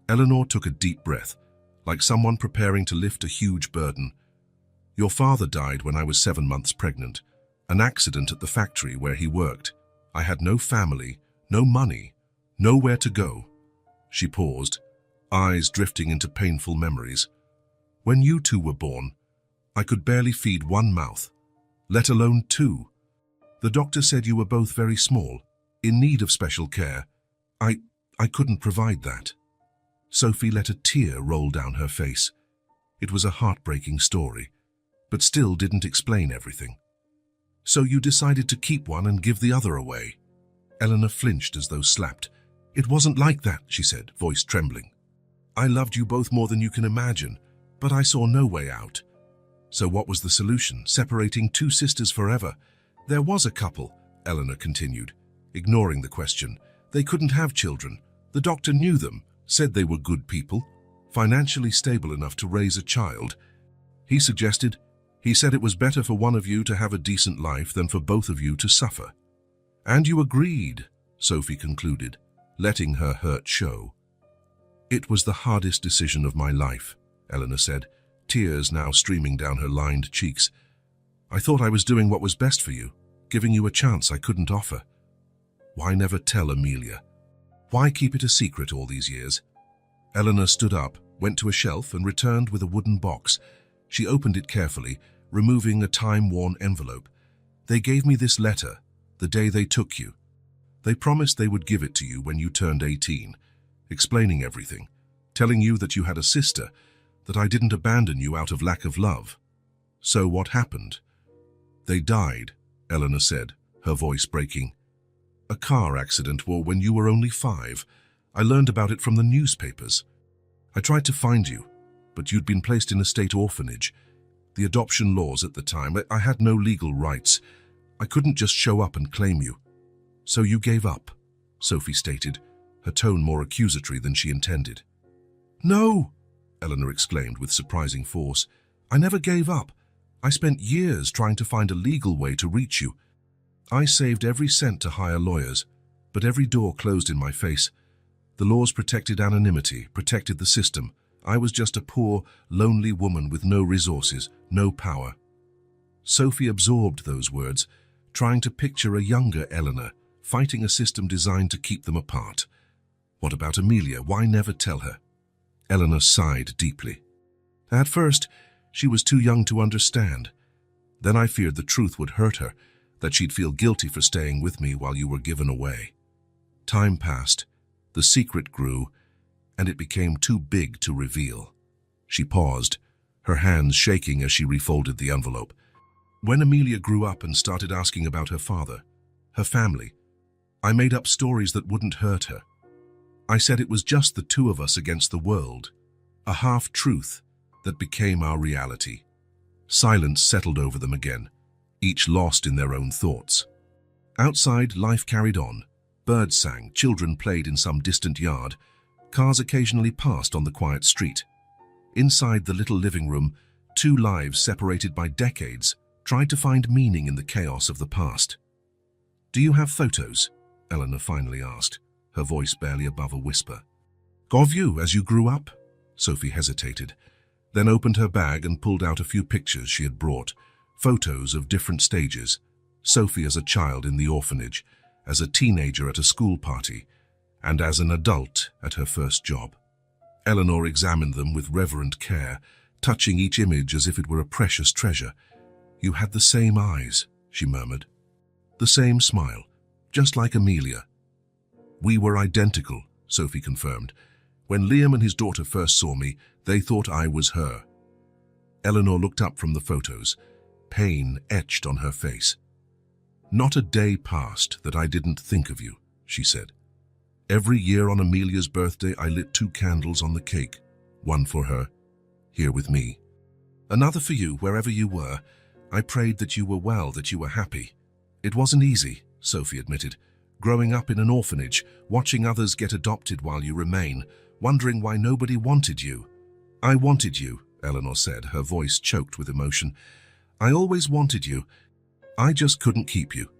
Eleanor took a deep breath, like someone preparing to lift a huge burden. "Your father died when I was 7 months pregnant. An accident at the factory where he worked. I had no family, no money, nowhere to go." She paused, eyes drifting into painful memories. "When you 2 were born, I could barely feed 1 mouth, let alone 2. The doctor said you were both very small, in need of special care. I couldn't provide that." Sophie let a tear roll down her face. It was a heartbreaking story, but still didn't explain everything. "So you decided to keep one and give the other away?" Eleanor flinched as though slapped. "It wasn't like that," she said, voice trembling. "I loved you both more than you can imagine, but I saw no way out." "So what was the solution? Separating 2 sisters forever?" "There was a couple," Eleanor continued, ignoring the question. "They couldn't have children. The doctor knew them, said they were good people, financially stable enough to raise a child. He suggested, He said it was better for one of you to have a decent life than for both of you to suffer. And you agreed, Sophie concluded, letting her hurt show. It was the hardest decision of my life, Eleanor said, tears now streaming down her lined cheeks. I thought I was doing what was best for you, giving you a chance I couldn't offer. Why never tell Amelia? Why keep it a secret all these years? Eleanor stood up, went to a shelf and returned with a wooden box. She opened it carefully, removing a time-worn envelope. They gave me this letter the day they took you. They promised they would give it to you when you turned 18, explaining everything, telling you that you had a sister, that I didn't abandon you out of lack of love. So what happened? They died, Eleanor said, her voice breaking. A car accident when you were only 5. I learned about it from the newspapers. I tried to find you, but you'd been placed in a state orphanage. The adoption laws at the time, I had no legal rights. I couldn't just show up and claim you. So you gave up, Sophie stated, her tone more accusatory than she intended. No, Eleanor exclaimed with surprising force. I never gave up. I spent years trying to find a legal way to reach you. I saved every cent to hire lawyers, but every door closed in my face. The laws protected anonymity, protected the system. I was just a poor, lonely woman with no resources, no power. Sophie absorbed those words, trying to picture a younger Eleanor, fighting a system designed to keep them apart. What about Amelia? Why never tell her? Eleanor sighed deeply. At first, she was too young to understand. Then I feared the truth would hurt her, that she'd feel guilty for staying with me while you were given away. Time passed, the secret grew, and it became too big to reveal. She paused, her hands shaking as she refolded the envelope. When Amelia grew up and started asking about her father, her family, I made up stories that wouldn't hurt her. I said it was just the two of us against the world, a half-truth that became our reality. Silence settled over them again, each lost in their own thoughts. Outside, life carried on. Birds sang, children played in some distant yard. Cars occasionally passed on the quiet street. Inside the little living room, two lives separated by decades tried to find meaning in the chaos of the past. Do you have photos? Eleanor finally asked, her voice barely above a whisper. Of you as you grew up? Sophie hesitated, then opened her bag and pulled out a few pictures she had brought, photos of different stages. Sophie as a child in the orphanage, as a teenager at a school party, and as an adult at her first job. Eleanor examined them with reverent care, touching each image as if it were a precious treasure. You had the same eyes, she murmured. The same smile, just like Amelia. We were identical, Sophie confirmed. When Liam and his daughter first saw me, they thought I was her. Eleanor looked up from the photos, pain etched on her face. Not a day passed that I didn't think of you, she said. Every year on Amelia's birthday, I lit 2 candles on the cake, one for her, here with me. Another for you, wherever you were. I prayed that you were well, that you were happy. It wasn't easy, Sophie admitted, growing up in an orphanage, watching others get adopted while you remain, wondering why nobody wanted you. I wanted you, Eleanor said, her voice choked with emotion. I always wanted you. I just couldn't keep you.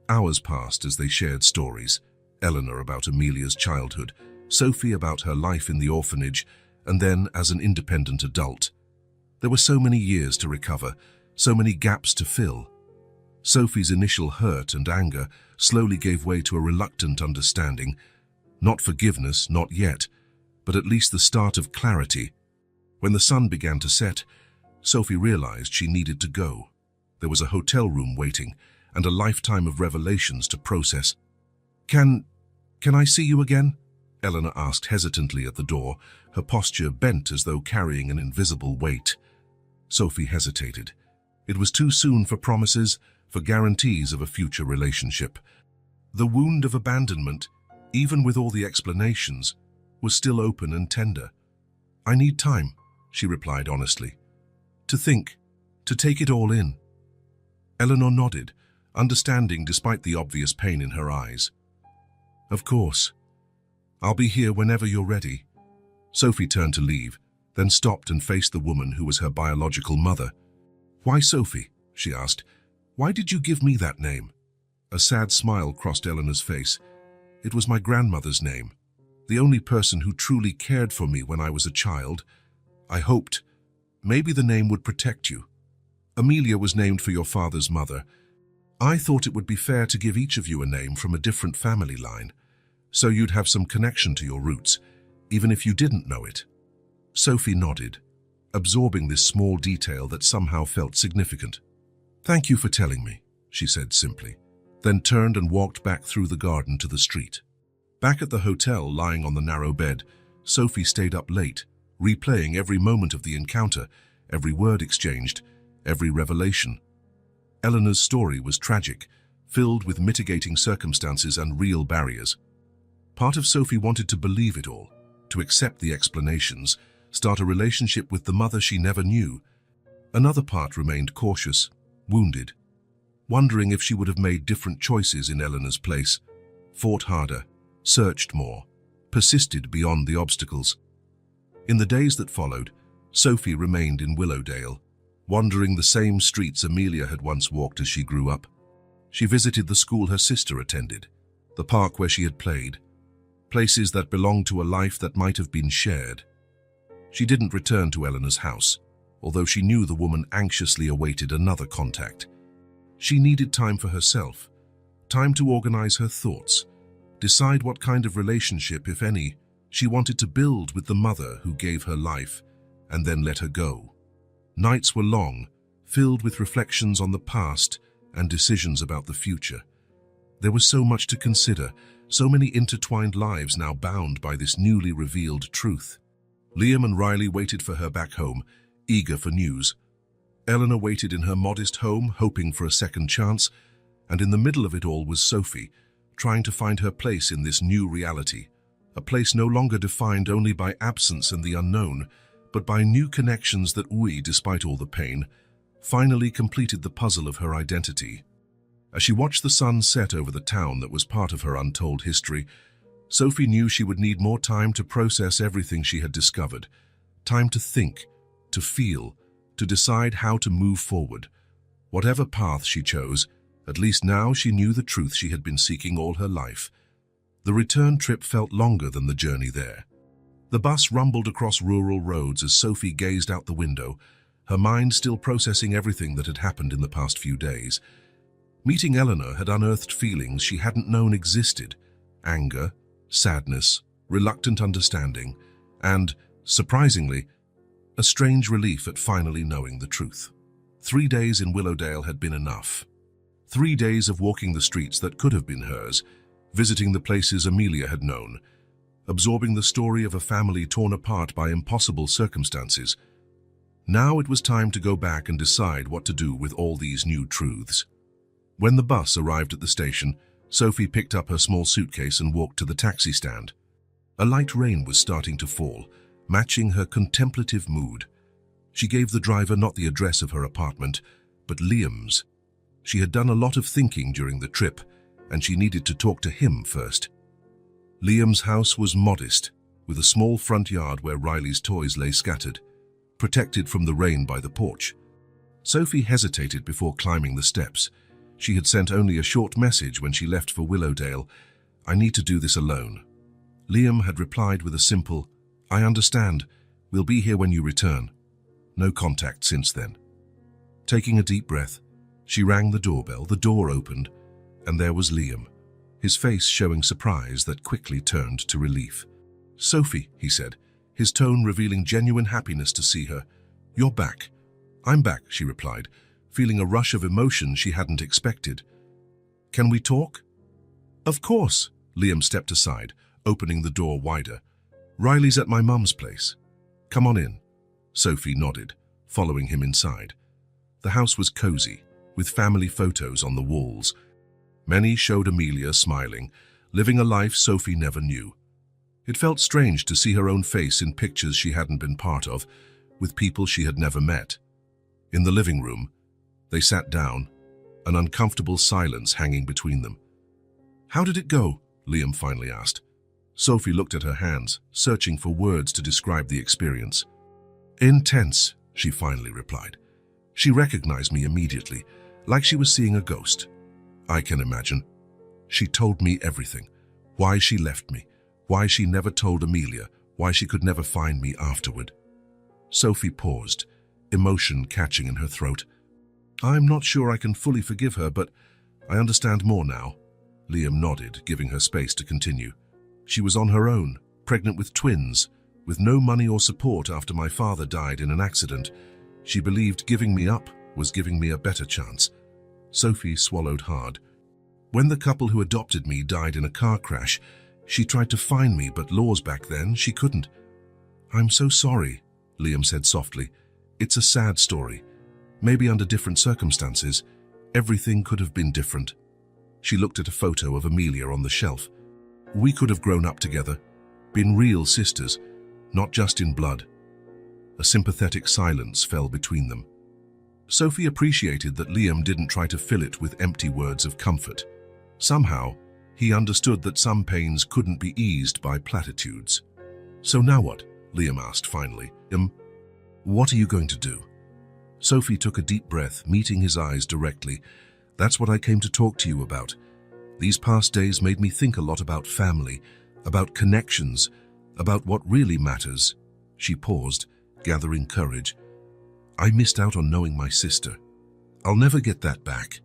Hours passed as they shared stories. Eleanor about Amelia's childhood, Sophie about her life in the orphanage, and then as an independent adult. There were so many years to recover, so many gaps to fill. Sophie's initial hurt and anger slowly gave way to a reluctant understanding. Not forgiveness, not yet, but at least the start of clarity. When the sun began to set, Sophie realized she needed to go. There was a hotel room waiting, and a lifetime of revelations to process. Can I see you again? Eleanor asked hesitantly at the door, her posture bent as though carrying an invisible weight. Sophie hesitated. It was too soon for promises, for guarantees of a future relationship. The wound of abandonment, even with all the explanations, was still open and tender. I need time, she replied honestly. To think, to take it all in. Eleanor nodded, understanding despite the obvious pain in her eyes. Of course. I'll be here whenever you're ready. Sophie turned to leave, then stopped and faced the woman who was her biological mother. "Why Sophie?" she asked. "Why did you give me that name?" A sad smile crossed Eleanor's face. "It was my grandmother's name, the only person who truly cared for me when I was a child. I hoped maybe the name would protect you. Amelia was named for your father's mother. I thought it would be fair to give each of you a name from a different family line, so you'd have some connection to your roots, even if you didn't know it." Sophie nodded, absorbing this small detail that somehow felt significant. "Thank you for telling me," she said simply, then turned and walked back through the garden to the street. Back at the hotel, lying on the narrow bed, Sophie stayed up late, replaying every moment of the encounter, every word exchanged, every revelation. Eleanor's story was tragic, filled with mitigating circumstances and real barriers. Part of Sophie wanted to believe it all, to accept the explanations, start a relationship with the mother she never knew. Another part remained cautious, wounded, wondering if she would have made different choices in Eleanor's place, fought harder, searched more, persisted beyond the obstacles. In the days that followed, Sophie remained in Willowdale, wandering the same streets Amelia had once walked as she grew up. She visited the school her sister attended, the park where she had played, places that belonged to a life that might have been shared. She didn't return to Eleanor's house, although she knew the woman anxiously awaited another contact. She needed time for herself, time to organize her thoughts, decide what kind of relationship, if any, she wanted to build with the mother who gave her life, and then let her go. Nights were long, filled with reflections on the past and decisions about the future. There was so much to consider, so many intertwined lives now bound by this newly revealed truth. Liam and Riley waited for her back home, eager for news. Eleanor waited in her modest home, hoping for a second chance, and in the middle of it all was Sophie, trying to find her place in this new reality, a place no longer defined only by absence and the unknown, but by new connections that despite all the pain, finally completed the puzzle of her identity. As she watched the sun set over the town that was part of her untold history, Sophie knew she would need more time to process everything she had discovered, time to think, to feel, to decide how to move forward. Whatever path she chose, at least now she knew the truth she had been seeking all her life. The return trip felt longer than the journey there. The bus rumbled across rural roads as Sophie gazed out the window, her mind still processing everything that had happened in the past few days. Meeting Eleanor had unearthed feelings she hadn't known existed: anger, sadness, reluctant understanding, and, surprisingly, a strange relief at finally knowing the truth. 3 days in Willowdale had been enough. 3 days of walking the streets that could have been hers, visiting the places Amelia had known, absorbing the story of a family torn apart by impossible circumstances. Now it was time to go back and decide what to do with all these new truths. When the bus arrived at the station, Sophie picked up her small suitcase and walked to the taxi stand. A light rain was starting to fall, matching her contemplative mood. She gave the driver not the address of her apartment, but Liam's. She had done a lot of thinking during the trip, and she needed to talk to him first. Liam's house was modest, with a small front yard where Riley's toys lay scattered, protected from the rain by the porch. Sophie hesitated before climbing the steps. She had sent only a short message when she left for Willowdale: "I need to do this alone." Liam had replied with a simple, "I understand. We'll be here when you return." No contact since then. Taking a deep breath, she rang the doorbell. The door opened, and there was Liam, his face showing surprise that quickly turned to relief. "Sophie," he said, his tone revealing genuine happiness to see her. "You're back." "I'm back," she replied, feeling a rush of emotion she hadn't expected. "Can we talk?" "Of course." Liam stepped aside, opening the door wider. "Riley's at my mum's place. Come on in." Sophie nodded, following him inside. The house was cozy, with family photos on the walls. Many showed Amelia smiling, living a life Sophie never knew. It felt strange to see her own face in pictures she hadn't been part of, with people she had never met. In the living room, they sat down, an uncomfortable silence hanging between them. "How did it go?" Liam finally asked. Sophie looked at her hands, searching for words to describe the experience. "Intense," she finally replied. She recognized me immediately, like she was seeing a ghost. I can imagine. She told me everything. Why she left me, why she never told Amelia, why she could never find me afterward. Sophie paused, emotion catching in her throat. I'm not sure I can fully forgive her, but I understand more now. Liam nodded, giving her space to continue. She was on her own, pregnant with twins, with no money or support after my father died in an accident. She believed giving me up was giving me a better chance. Sophie swallowed hard. When the couple who adopted me died in a car crash, she tried to find me, but laws back then, she couldn't. I'm so sorry, Liam said softly. It's a sad story. Maybe under different circumstances, everything could have been different. She looked at a photo of Amelia on the shelf. We could have grown up together, been real sisters, not just in blood. A sympathetic silence fell between them. Sophie appreciated that Liam didn't try to fill it with empty words of comfort. Somehow, he understood that some pains couldn't be eased by platitudes. So now what? Liam asked finally. What are you going to do? Sophie took a deep breath, meeting his eyes directly. That's what I came to talk to you about. These past days made me think a lot about family, about connections, about what really matters. She paused, gathering courage. I missed out on knowing my sister. I'll never get that back.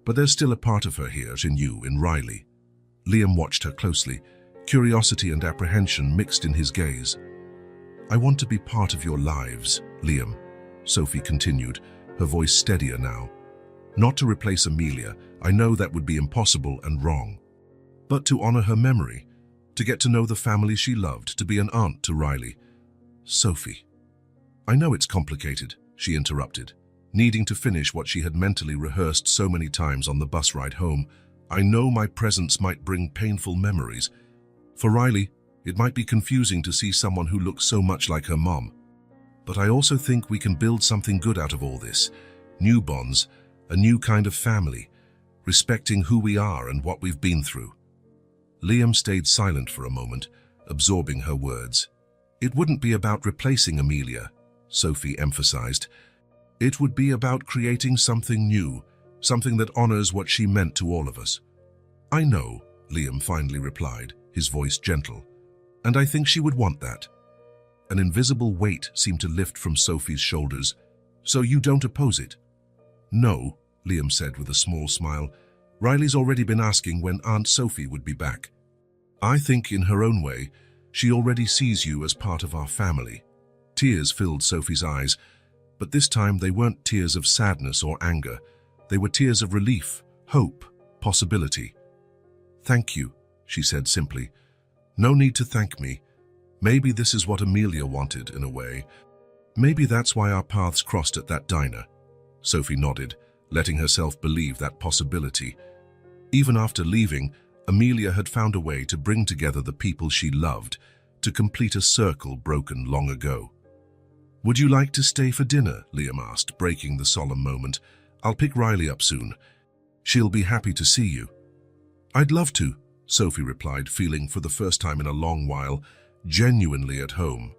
But there's still a part of her here, in you, in Riley. Liam watched her closely, curiosity and apprehension mixed in his gaze. I want to be part of your lives, Liam, Sophie continued, her voice steadier now. Not to replace Amelia, I know that would be impossible and wrong. But to honor her memory, to get to know the family she loved, to be an aunt to Riley. Sophie. I know it's complicated, she interrupted, needing to finish what she had mentally rehearsed so many times on the bus ride home. I know my presence might bring painful memories. For Riley, it might be confusing to see someone who looks so much like her mom. But I also think we can build something good out of all this. New bonds, a new kind of family, respecting who we are and what we've been through. Liam stayed silent for a moment, absorbing her words. It wouldn't be about replacing Amelia, Sophie emphasized. It would be about creating something new, something that honors what she meant to all of us. I know, Liam finally replied, his voice gentle, and I think she would want that. An invisible weight seemed to lift from Sophie's shoulders. So you don't oppose it? No, Liam said with a small smile. Riley's already been asking when Aunt Sophie would be back. I think in her own way, she already sees you as part of our family. Tears filled Sophie's eyes, but this time they weren't tears of sadness or anger. They were tears of relief, hope, possibility. Thank you, she said simply. No need to thank me. Maybe this is what Amelia wanted, in a way. Maybe that's why our paths crossed at that diner. Sophie nodded, letting herself believe that possibility. Even after leaving, Amelia had found a way to bring together the people she loved, to complete a circle broken long ago. Would you like to stay for dinner? Liam asked, breaking the solemn moment. I'll pick Riley up soon. She'll be happy to see you. I'd love to, Sophie replied, feeling for the first time in a long while, genuinely at home.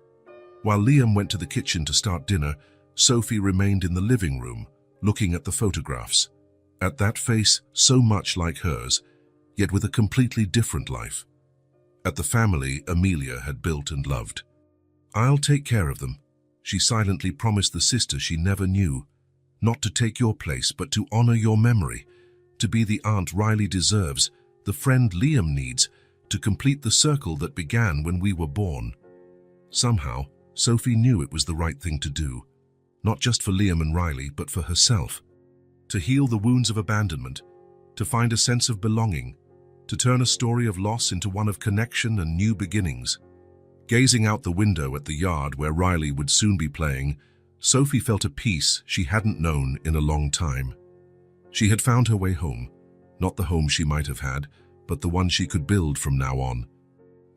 While Liam went to the kitchen to start dinner, Sophie remained in the living room, looking at the photographs. At that face so much like hers, yet with a completely different life. At the family Amelia had built and loved. I'll take care of them, she silently promised the sister she never knew. Not to take your place, but to honor your memory, to be the aunt Riley deserves, the friend Liam needs, to complete the circle that began when we were born. Somehow, Sophie knew it was the right thing to do, not just for Liam and Riley, but for herself. To heal the wounds of abandonment, to find a sense of belonging, to turn a story of loss into one of connection and new beginnings. Gazing out the window at the yard where Riley would soon be playing, Sophie felt a peace she hadn't known in a long time. She had found her way home, not the home she might have had, but the one she could build from now on.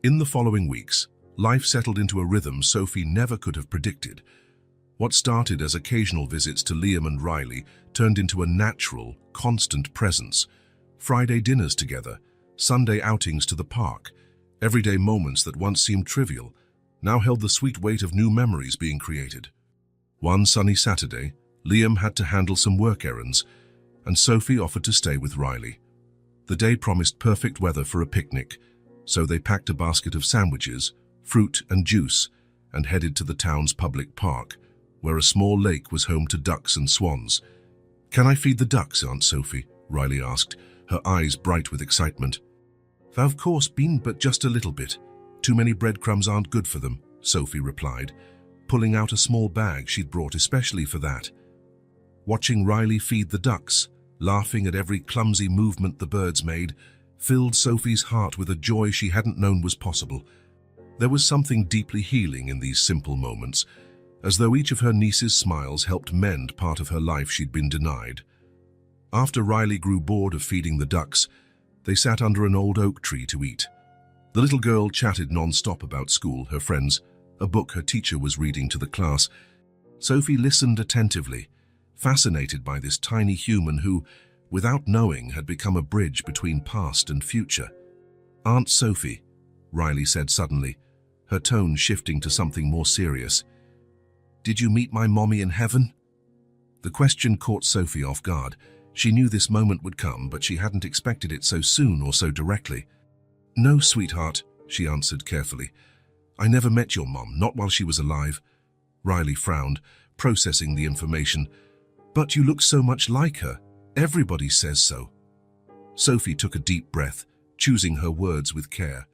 In the following weeks, life settled into a rhythm Sophie never could have predicted. What started as occasional visits to Liam and Riley turned into a natural, constant presence. Friday dinners together, Sunday outings to the park, everyday moments that once seemed trivial, now held the sweet weight of new memories being created. One sunny Saturday, Liam had to handle some work errands, and Sophie offered to stay with Riley. The day promised perfect weather for a picnic, so they packed a basket of sandwiches, fruit and juice, and headed to the town's public park, where a small lake was home to ducks and swans. "Can I feed the ducks, Aunt Sophie?" Riley asked, her eyes bright with excitement. "Of course, Bean, but just a little bit. Too many breadcrumbs aren't good for them," Sophie replied, pulling out a small bag she'd brought especially for that. Watching Riley feed the ducks, laughing at every clumsy movement the birds made, filled Sophie's heart with a joy she hadn't known was possible. There was something deeply healing in these simple moments, as though each of her niece's smiles helped mend part of her life she'd been denied. After Riley grew bored of feeding the ducks, they sat under an old oak tree to eat. The little girl chatted non-stop about school, her friends, a book her teacher was reading to the class. Sophie listened attentively, fascinated by this tiny human who, without knowing, had become a bridge between past and future. "Aunt Sophie," Riley said suddenly, her tone shifting to something more serious. "Did you meet my mommy in heaven?" The question caught Sophie off guard. She knew this moment would come, but she hadn't expected it so soon or so directly. "No, sweetheart," she answered carefully. "I never met your mom, not while she was alive." Riley frowned, processing the information. "But you look so much like her. Everybody says so." Sophie took a deep breath, choosing her words with care.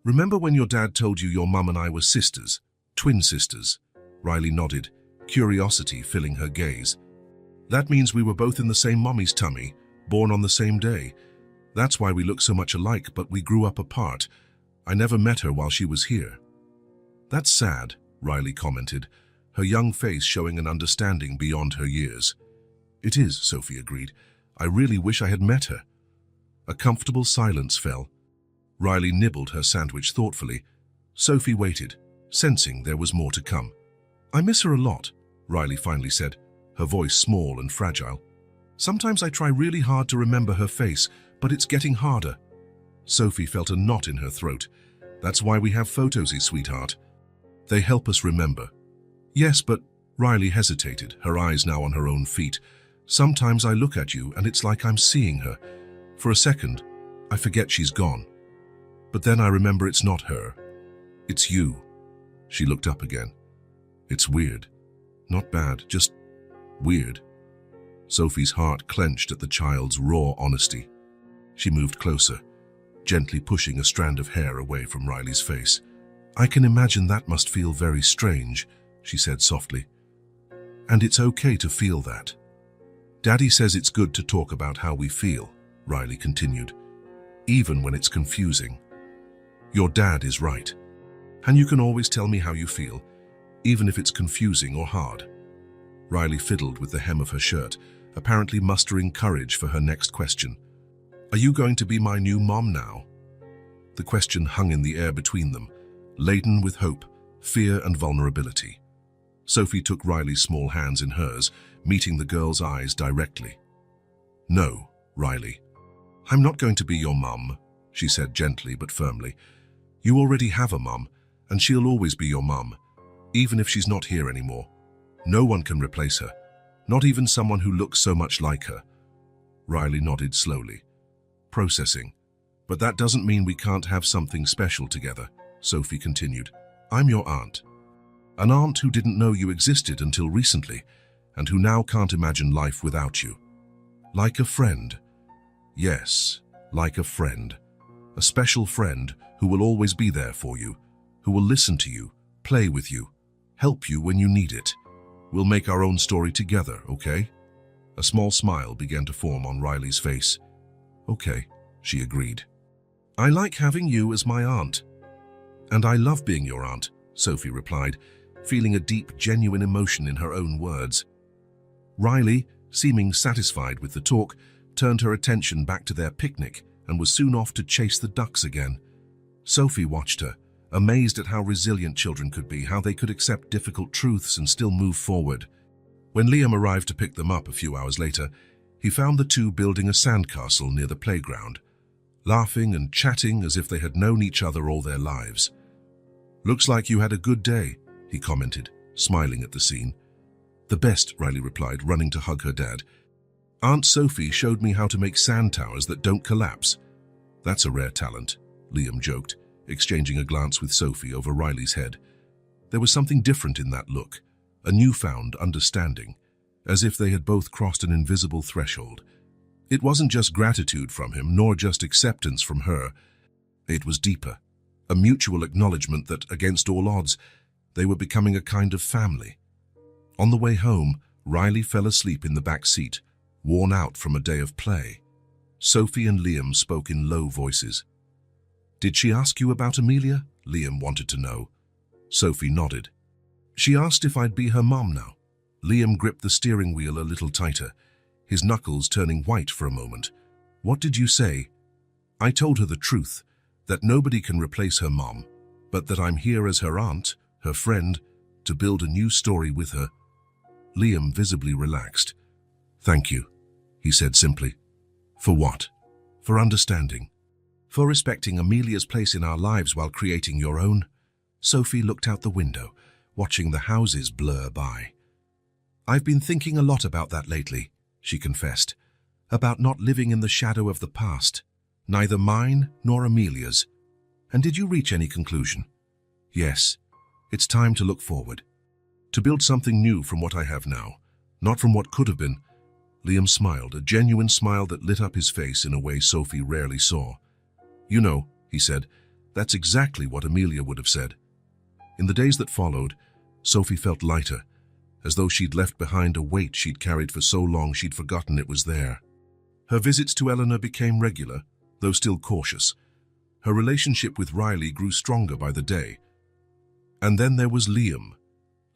"Remember when your dad told you your mum and I were sisters, twin sisters?" Riley nodded, curiosity filling her gaze. "That means we were both in the same mommy's tummy, born on the same day. That's why we look so much alike, but we grew up apart. I never met her while she was here." "That's sad," Riley commented, her young face showing an understanding beyond her years. "It is," Sophie agreed. "I really wish I had met her." A comfortable silence fell. Riley nibbled her sandwich thoughtfully. Sophie waited, sensing there was more to come. "I miss her a lot," Riley finally said, her voice small and fragile. "Sometimes I try really hard to remember her face, but it's getting harder." Sophie felt a knot in her throat. "That's why we have photos, sweetheart. They help us remember." "Yes, but..." Riley hesitated, her eyes now on her own feet. "Sometimes I look at you and it's like I'm seeing her. For a second, I forget she's gone. But then I remember it's not her. It's you." She looked up again. "It's weird. Not bad, just weird." Sophie's heart clenched at the child's raw honesty. She moved closer, gently pushing a strand of hair away from Riley's face. "I can imagine that must feel very strange," she said softly. "And it's okay to feel that. Daddy says it's good to talk about how we feel," Riley continued, "even when it's confusing. Your dad is right. And you can always tell me how you feel, even if it's confusing or hard." Riley fiddled with the hem of her shirt, apparently mustering courage for her next question. "Are you going to be my new mom now?" The question hung in the air between them, laden with hope, fear and vulnerability. Sophie took Riley's small hands in hers, meeting the girl's eyes directly. "No, Riley. I'm not going to be your mum," she said gently but firmly. "You already have a mum, and she'll always be your mum, even if she's not here anymore. No one can replace her, not even someone who looks so much like her." Riley nodded slowly, processing. "But that doesn't mean we can't have something special together," Sophie continued. "I'm your aunt. An aunt who didn't know you existed until recently, and who now can't imagine life without you. Like a friend. Yes, like a friend. A special friend who will always be there for you, who will listen to you, play with you, help you when you need it. We'll make our own story together, okay?" A small smile began to form on Riley's face. "Okay," she agreed. "I like having you as my aunt." "And I love being your aunt," Sophie replied, feeling a deep, genuine emotion in her own words. Riley, seeming satisfied with the talk, turned her attention back to their picnic and was soon off to chase the ducks again. Sophie watched her, amazed at how resilient children could be, how they could accept difficult truths and still move forward. When Liam arrived to pick them up a few hours later, he found the two building a sandcastle near the playground, laughing and chatting as if they had known each other all their lives. "Looks like you had a good day," he commented, smiling at the scene. The best, Riley replied, running to hug her dad. Aunt Sophie showed me how to make sand towers that don't collapse. That's a rare talent, Liam joked, exchanging a glance with Sophie over Riley's head. There was something different in that look, a newfound understanding, as if they had both crossed an invisible threshold. It wasn't just gratitude from him, nor just acceptance from her. It was deeper, a mutual acknowledgement that, against all odds, they were becoming a kind of family. On the way home, Riley fell asleep in the back seat, worn out from a day of play. Sophie and Liam spoke in low voices. "Did she ask you about Amelia?" Liam wanted to know. Sophie nodded. "She asked if I'd be her mom now." Liam gripped the steering wheel a little tighter, his knuckles turning white for a moment. "What did you say?" "I told her the truth, that nobody can replace her mom, but that I'm here as her aunt, her friend, to build a new story with her." Liam visibly relaxed. "Thank you," he said simply. "For what?" "For understanding. For respecting Amelia's place in our lives while creating your own." Sophie looked out the window, watching the houses blur by. "I've been thinking a lot about that lately," she confessed. "About not living in the shadow of the past, neither mine nor Amelia's." "And did you reach any conclusion?" "Yes. It's time to look forward. To build something new from what I have now, not from what could have been." Liam smiled, a genuine smile that lit up his face in a way Sophie rarely saw. "You know," he said, "that's exactly what Amelia would have said." In the days that followed, Sophie felt lighter, as though she'd left behind a weight she'd carried for so long she'd forgotten it was there. Her visits to Eleanor became regular, though still cautious. Her relationship with Riley grew stronger by the day. And then there was Liam.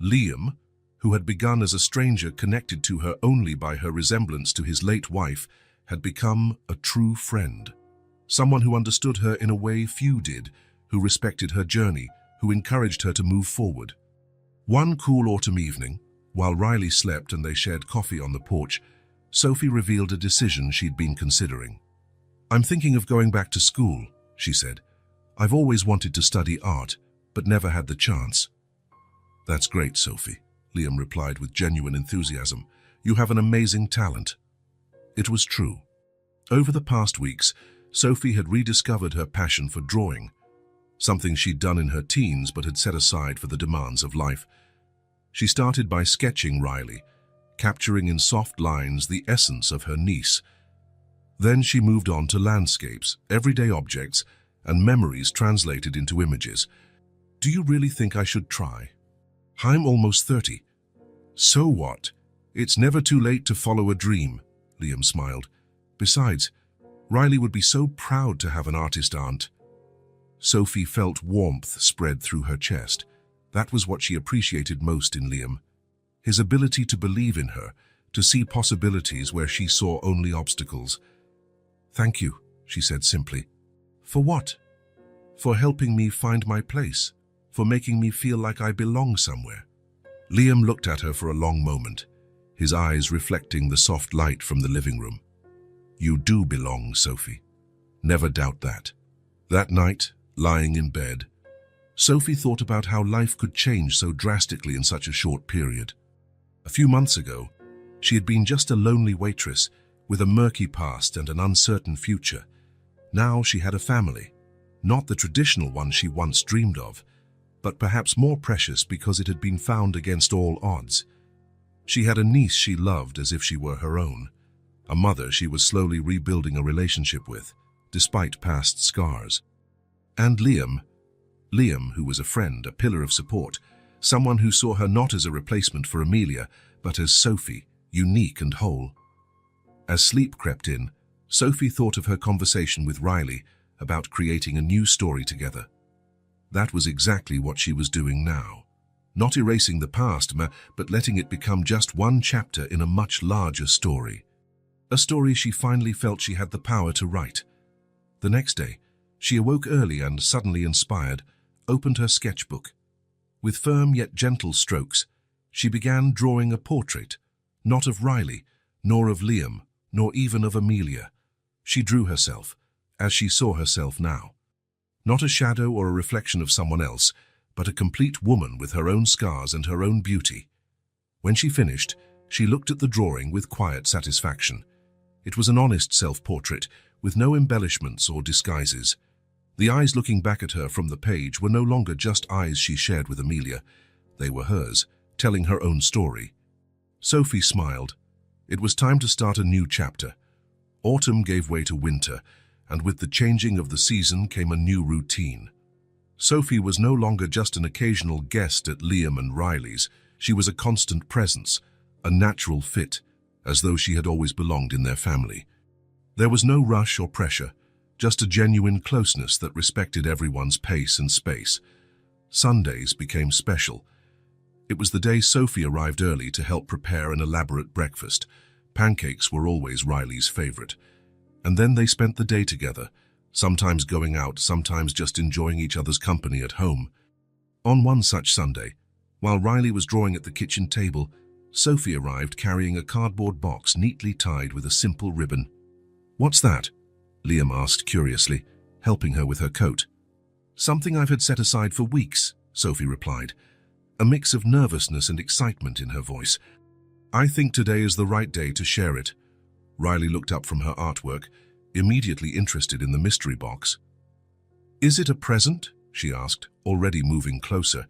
Liam, who had begun as a stranger connected to her only by her resemblance to his late wife, had become a true friend. Someone who understood her in a way few did, who respected her journey, who encouraged her to move forward. One cool autumn evening, while Riley slept and they shared coffee on the porch, Sophie revealed a decision she'd been considering. "I'm thinking of going back to school," she said. "I've always wanted to study art, but never had the chance." "That's great, Sophie," Liam replied with genuine enthusiasm. "You have an amazing talent." It was true. Over the past weeks, Sophie had rediscovered her passion for drawing, something she'd done in her teens but had set aside for the demands of life. She started by sketching Riley, capturing in soft lines the essence of her niece. Then she moved on to landscapes, everyday objects, and memories translated into images. "Do you really think I should try?" "I'm almost 30. So what? It's never too late to follow a dream," Liam smiled. "Besides, Riley would be so proud to have an artist aunt." Sophie felt warmth spread through her chest. That was what she appreciated most in Liam. His ability to believe in her, to see possibilities where she saw only obstacles. "Thank you," she said simply. "For what?" "For helping me find my place, for making me feel like I belong somewhere." Liam looked at her for a long moment, his eyes reflecting the soft light from the living room. "You do belong, Sophie. Never doubt that." That night, lying in bed, Sophie thought about how life could change so drastically in such a short period. A few months ago, she had been just a lonely waitress with a murky past and an uncertain future. Now she had a family, not the traditional one she once dreamed of, but perhaps more precious because it had been found against all odds. She had a niece she loved as if she were her own, a mother she was slowly rebuilding a relationship with, despite past scars. And Liam, who was a friend, a pillar of support, someone who saw her not as a replacement for Amelia, but as Sophie, unique and whole. As sleep crept in, Sophie thought of her conversation with Riley about creating a new story together. That was exactly what she was doing now. Not erasing the past, but letting it become just one chapter in a much larger story. A story she finally felt she had the power to write. The next day, she awoke early and, suddenly inspired, opened her sketchbook. With firm yet gentle strokes, she began drawing a portrait, not of Riley, nor of Liam, nor even of Amelia. She drew herself, as she saw herself now. Not a shadow or a reflection of someone else, but a complete woman with her own scars and her own beauty. When she finished, she looked at the drawing with quiet satisfaction. It was an honest self-portrait, with no embellishments or disguises. The eyes looking back at her from the page were no longer just eyes she shared with Amelia. They were hers, telling her own story. Sophie smiled. It was time to start a new chapter. Autumn gave way to winter, and with the changing of the season came a new routine. Sophie was no longer just an occasional guest at Liam and Riley's. She was a constant presence, a natural fit, as though she had always belonged in their family. There was no rush or pressure, just a genuine closeness that respected everyone's pace and space. Sundays became special. It was the day Sophie arrived early to help prepare an elaborate breakfast. Pancakes were always Riley's favorite. And then they spent the day together, sometimes going out, sometimes just enjoying each other's company at home. On one such Sunday, while Riley was drawing at the kitchen table, Sophie arrived carrying a cardboard box neatly tied with a simple ribbon. "What's that?" Liam asked curiously, helping her with her coat. "Something I've had set aside for weeks," Sophie replied, a mix of nervousness and excitement in her voice. "I think today is the right day to share it." Riley looked up from her artwork, immediately interested in the mystery box. "Is it a present?" she asked, already moving closer.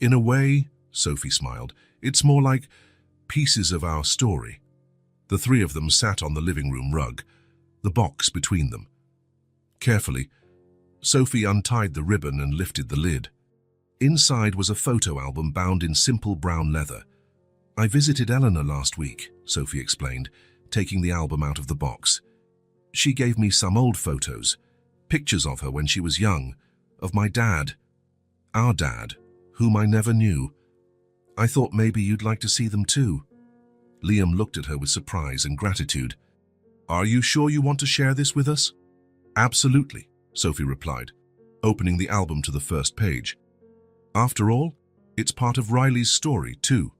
"In a way," Sophie smiled, "it's more like pieces of our story." The three of them sat on the living room rug, the box between them. Carefully, Sophie untied the ribbon and lifted the lid. Inside was a photo album bound in simple brown leather. "I visited Eleanor last week," Sophie explained, taking the album out of the box. "She gave me some old photos, pictures of her when she was young, of my dad, our dad, whom I never knew. I thought maybe you'd like to see them too." Liam looked at her with surprise and gratitude. "Are you sure you want to share this with us?" "Absolutely," Sophie replied, opening the album to the first page. After all, it's part of Riley's story too.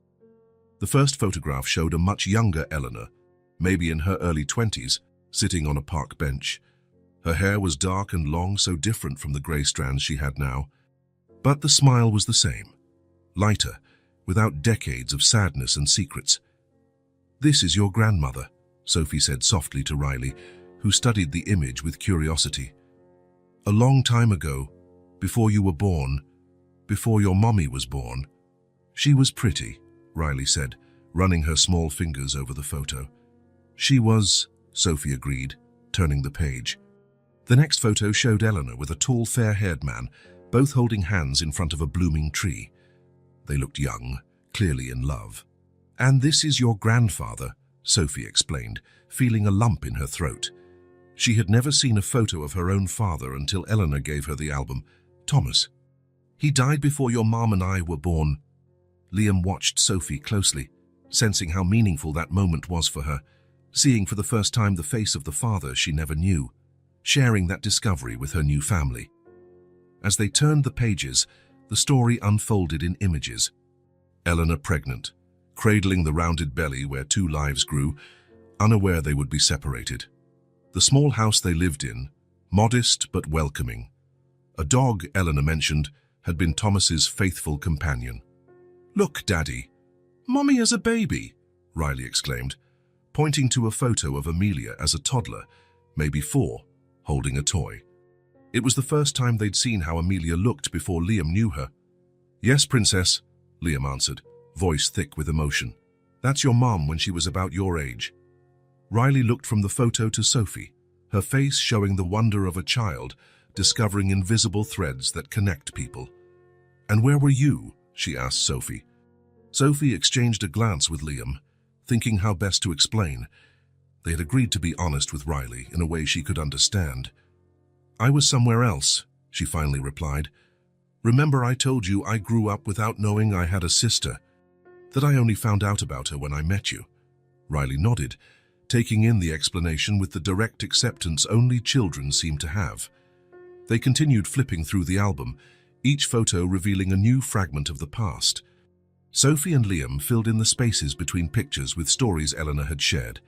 The first photograph showed a much younger Eleanor, maybe in her early 20s, sitting on a park bench. Her hair was dark and long, so different from the grey strands she had now. But the smile was the same, lighter, without decades of sadness and secrets. "This is your grandmother," Sophie said softly to Riley, who studied the image with curiosity. "A long time ago, before you were born, before your mommy was born." "She was pretty," Riley said, running her small fingers over the photo. "She was," Sophie agreed, turning the page. The next photo showed Eleanor with a tall, fair-haired man, both holding hands in front of a blooming tree. They looked young, clearly in love. "And this is your grandfather," Sophie explained, feeling a lump in her throat. She had never seen a photo of her own father until Eleanor gave her the album. "Thomas. He died before your mom and I were born." Liam watched Sophie closely, sensing how meaningful that moment was for her, seeing for the first time the face of the father she never knew, sharing that discovery with her new family. As they turned the pages, the story unfolded in images. Eleanor pregnant, cradling the rounded belly where two lives grew, unaware they would be separated. The small house they lived in, modest but welcoming. A dog, Eleanor mentioned, had been Thomas's faithful companion. "Look, Daddy, Mommy is a baby," Riley exclaimed, pointing to a photo of Amelia as a toddler, maybe 4, holding a toy. It was the first time they'd seen how Amelia looked before Liam knew her. "Yes, Princess," Liam answered, voice thick with emotion. "That's your mom when she was about your age." Riley looked from the photo to Sophie, her face showing the wonder of a child, discovering invisible threads that connect people. "And where were you?" she asked Sophie. Sophie exchanged a glance with Liam, thinking how best to explain. They had agreed to be honest with Riley in a way she could understand. "I was somewhere else," she finally replied. "Remember I told you I grew up without knowing I had a sister, that I only found out about her when I met you?" Riley nodded, taking in the explanation with the direct acceptance only children seem to have. They continued flipping through the album, each photo revealing a new fragment of the past. Sophie and Liam filled in the spaces between pictures with stories Eleanor had shared.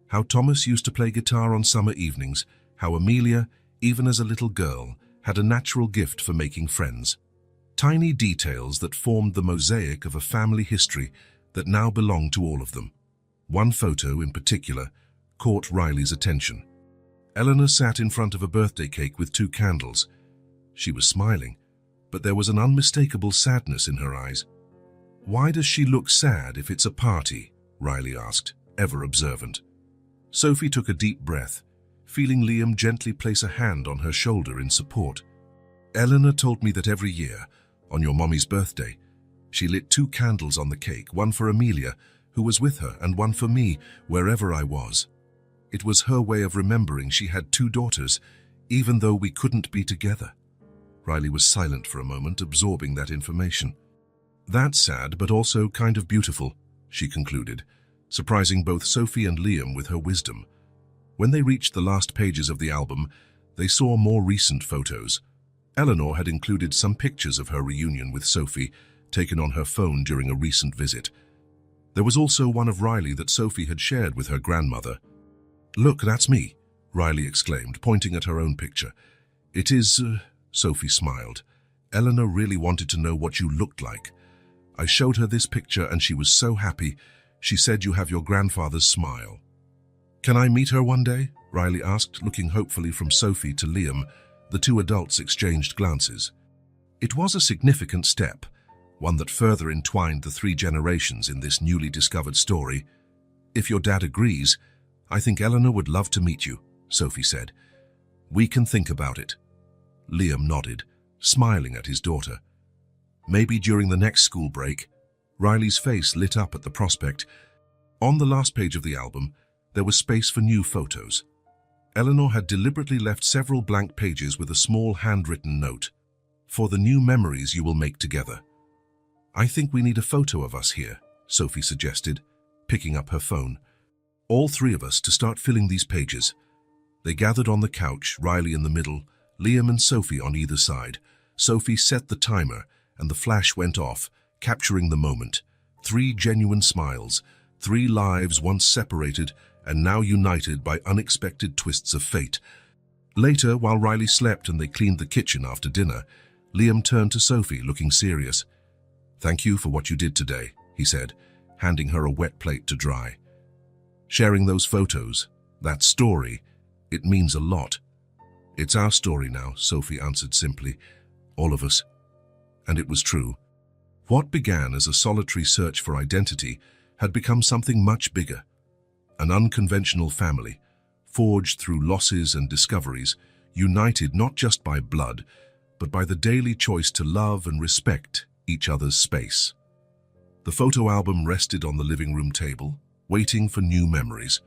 How Thomas used to play guitar on summer evenings, how Amelia, even as a little girl, had a natural gift for making friends. Tiny details that formed the mosaic of a family history that now belonged to all of them. One photo, in particular, caught Riley's attention. Eleanor sat in front of a birthday cake with 2 candles. She was smiling, but there was an unmistakable sadness in her eyes. "Why does she look sad if it's a party?" Riley asked, ever observant. Sophie took a deep breath, feeling Liam gently place a hand on her shoulder in support. "Eleanor told me that every year, on your mommy's birthday, she lit 2 candles on the cake, one for Amelia, who was with her, and one for me, wherever I was. It was her way of remembering she had 2 daughters, even though we couldn't be together." Riley was silent for a moment, absorbing that information. "That's sad, but also kind of beautiful," she concluded, surprising both Sophie and Liam with her wisdom. When they reached the last pages of the album, they saw more recent photos. Eleanor had included some pictures of her reunion with Sophie, taken on her phone during a recent visit. There was also one of Riley that Sophie had shared with her grandmother. "Look, that's me," Riley exclaimed, pointing at her own picture. "It is," Sophie smiled. "Eleanor really wanted to know what you looked like. I showed her this picture and she was so happy. She said you have your grandfather's smile." "Can I meet her one day?" Riley asked, looking hopefully from Sophie to Liam. The 2 adults exchanged glances. It was a significant step, one that further entwined the 3 generations in this newly discovered story. "If your dad agrees, I think Eleanor would love to meet you," Sophie said. "We can think about it." Liam nodded, smiling at his daughter. "Maybe during the next school break." Riley's face lit up at the prospect. On the last page of the album, there was space for new photos. Eleanor had deliberately left several blank pages with a small handwritten note. "For the new memories you will make together." "I think we need a photo of us here," Sophie suggested, picking up her phone. "All 3 of us to start filling these pages." They gathered on the couch, Riley in the middle, Liam and Sophie on either side. Sophie set the timer, and the flash went off, capturing the moment. 3 genuine smiles, 3 lives once separated and now united by unexpected twists of fate. Later, while Riley slept and they cleaned the kitchen after dinner, Liam turned to Sophie, looking serious. "Thank you for what you did today," he said, handing her a wet plate to dry. "Sharing those photos, that story, it means a lot." "It's our story now," Sophie answered simply. "All of us." And it was true. What began as a solitary search for identity had become something much bigger. An unconventional family, forged through losses and discoveries, united not just by blood, but by the daily choice to love and respect each other's space. The photo album rested on the living room table, waiting for new memories.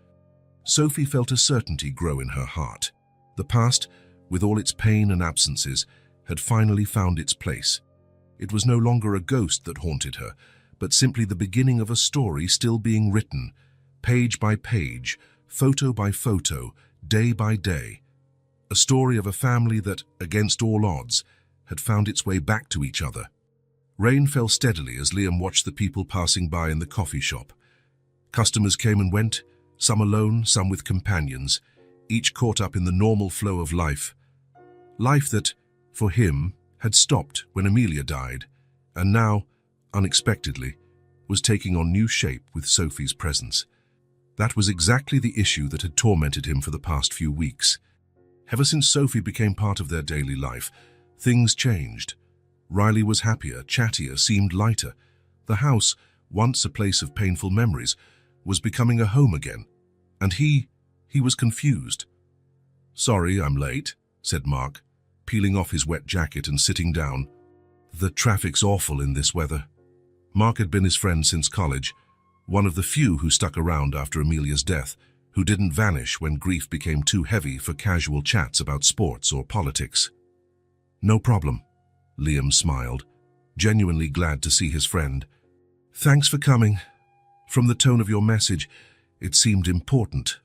Sophie felt a certainty grow in her heart. The past, with all its pain and absences, had finally found its place. It was no longer a ghost that haunted her, but simply the beginning of a story still being written, page by page, photo by photo, day by day. A story of a family that, against all odds, had found its way back to each other. Rain fell steadily as Liam watched the people passing by in the coffee shop. Customers came and went, some alone, some with companions, each caught up in the normal flow of life. Life that, for him, had stopped when Amelia died, and now, unexpectedly, was taking on new shape with Sophie's presence. That was exactly the issue that had tormented him for the past few weeks. Ever since Sophie became part of their daily life, things changed. Riley was happier, chattier, seemed lighter. The house, once a place of painful memories, was becoming a home again. And he was confused. "Sorry, I'm late," said Mark, peeling off his wet jacket and sitting down. "The traffic's awful in this weather." Mark had been his friend since college, one of the few who stuck around after Amelia's death, who didn't vanish when grief became too heavy for casual chats about sports or politics. "No problem," Liam smiled, genuinely glad to see his friend. "Thanks for coming. From the tone of your message, it seemed important."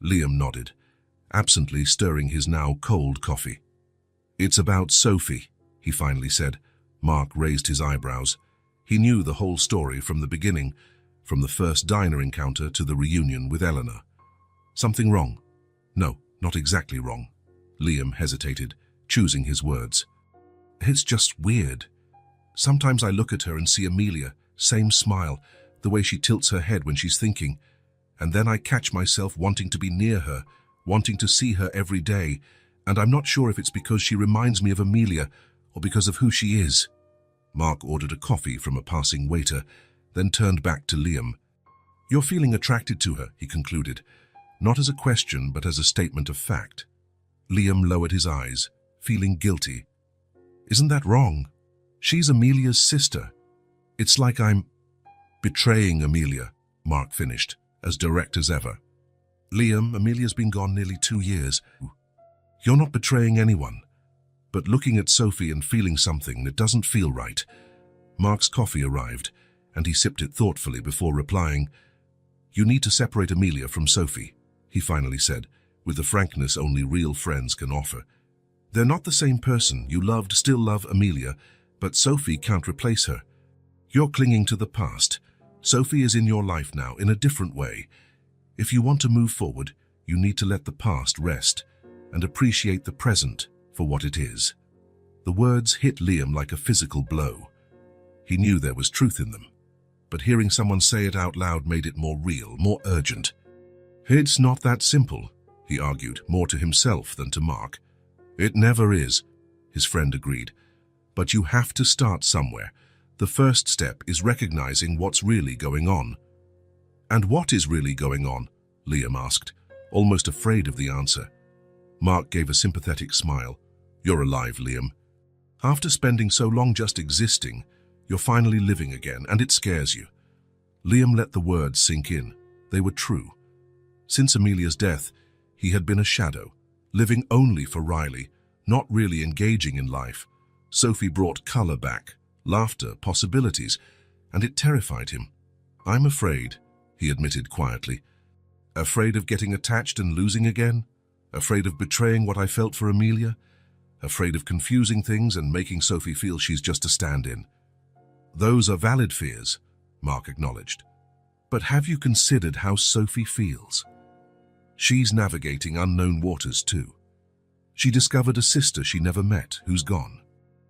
Liam nodded, absently stirring his now cold coffee. "It's about Sophie," he finally said. Mark raised his eyebrows. He knew the whole story from the beginning, from the first diner encounter to the reunion with Eleanor. "Something wrong?" "No, not exactly wrong." Liam hesitated, choosing his words. "It's just weird. Sometimes I look at her and see Amelia, same smile, the way she tilts her head when she's thinking. And then I catch myself wanting to be near her, wanting to see her every day, and I'm not sure if it's because she reminds me of Amelia or because of who she is. Mark ordered a coffee from a passing waiter, then turned back to Liam. You're feeling attracted to her, he concluded, not as a question but as a statement of fact. Liam lowered his eyes, feeling guilty. Isn't that wrong? She's Amelia's sister. It's like I'm betraying Amelia, Mark finished, as direct as ever. Liam, Amelia's been gone nearly 2 years. You're not betraying anyone, but looking at Sophie and feeling something that doesn't feel right. Mark's coffee arrived, and he sipped it thoughtfully before replying. You need to separate Amelia from Sophie, he finally said, with the frankness only real friends can offer. They're not the same person. You loved, still love Amelia, but Sophie can't replace her. You're clinging to the past. Sophie is in your life now in a different way. If you want to move forward, you need to let the past rest and appreciate the present for what it is. The words hit Liam like a physical blow. He knew there was truth in them, but hearing someone say it out loud made it more real, more urgent. It's not that simple, he argued, more to himself than to Mark. It never is, his friend agreed. But you have to start somewhere. The first step is recognizing what's really going on. And what is really going on? Liam asked, almost afraid of the answer. Mark gave a sympathetic smile. You're alive, Liam. After spending so long just existing, you're finally living again, and it scares you. Liam let the words sink in. They were true. Since Amelia's death, he had been a shadow, living only for Riley, not really engaging in life. Sophie brought color back, laughter, possibilities, and it terrified him. I'm afraid, he admitted quietly. Afraid of getting attached and losing again? Afraid of betraying what I felt for Amelia? Afraid of confusing things and making Sophie feel she's just a stand-in? Those are valid fears, Mark acknowledged. But have you considered how Sophie feels? She's navigating unknown waters too. She discovered a sister she never met, who's gone.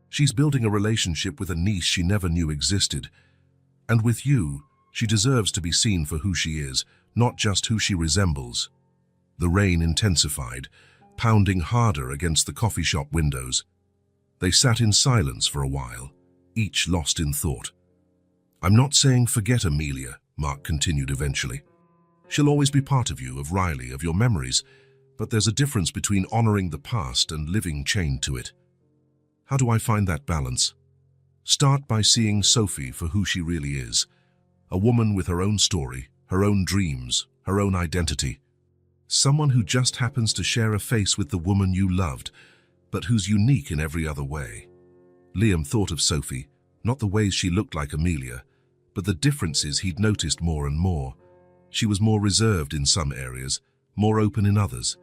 She's building a relationship with a niece she never knew existed. And with you, she deserves to be seen for who she is, not just who she resembles. The rain intensified, pounding harder against the coffee shop windows. They sat in silence for a while, each lost in thought. I'm not saying forget Amelia, Mark continued eventually. She'll always be part of you, of Riley, of your memories, but there's a difference between honoring the past and living chained to it. How do I find that balance? Start by seeing Sophie for who she really is. A woman with her own story, her own dreams, her own identity. Someone who just happens to share a face with the woman you loved, but who's unique in every other way. Liam thought of Sophie, not the ways she looked like Amelia, but the differences he'd noticed more and more. She was more reserved in some areas, more open in others.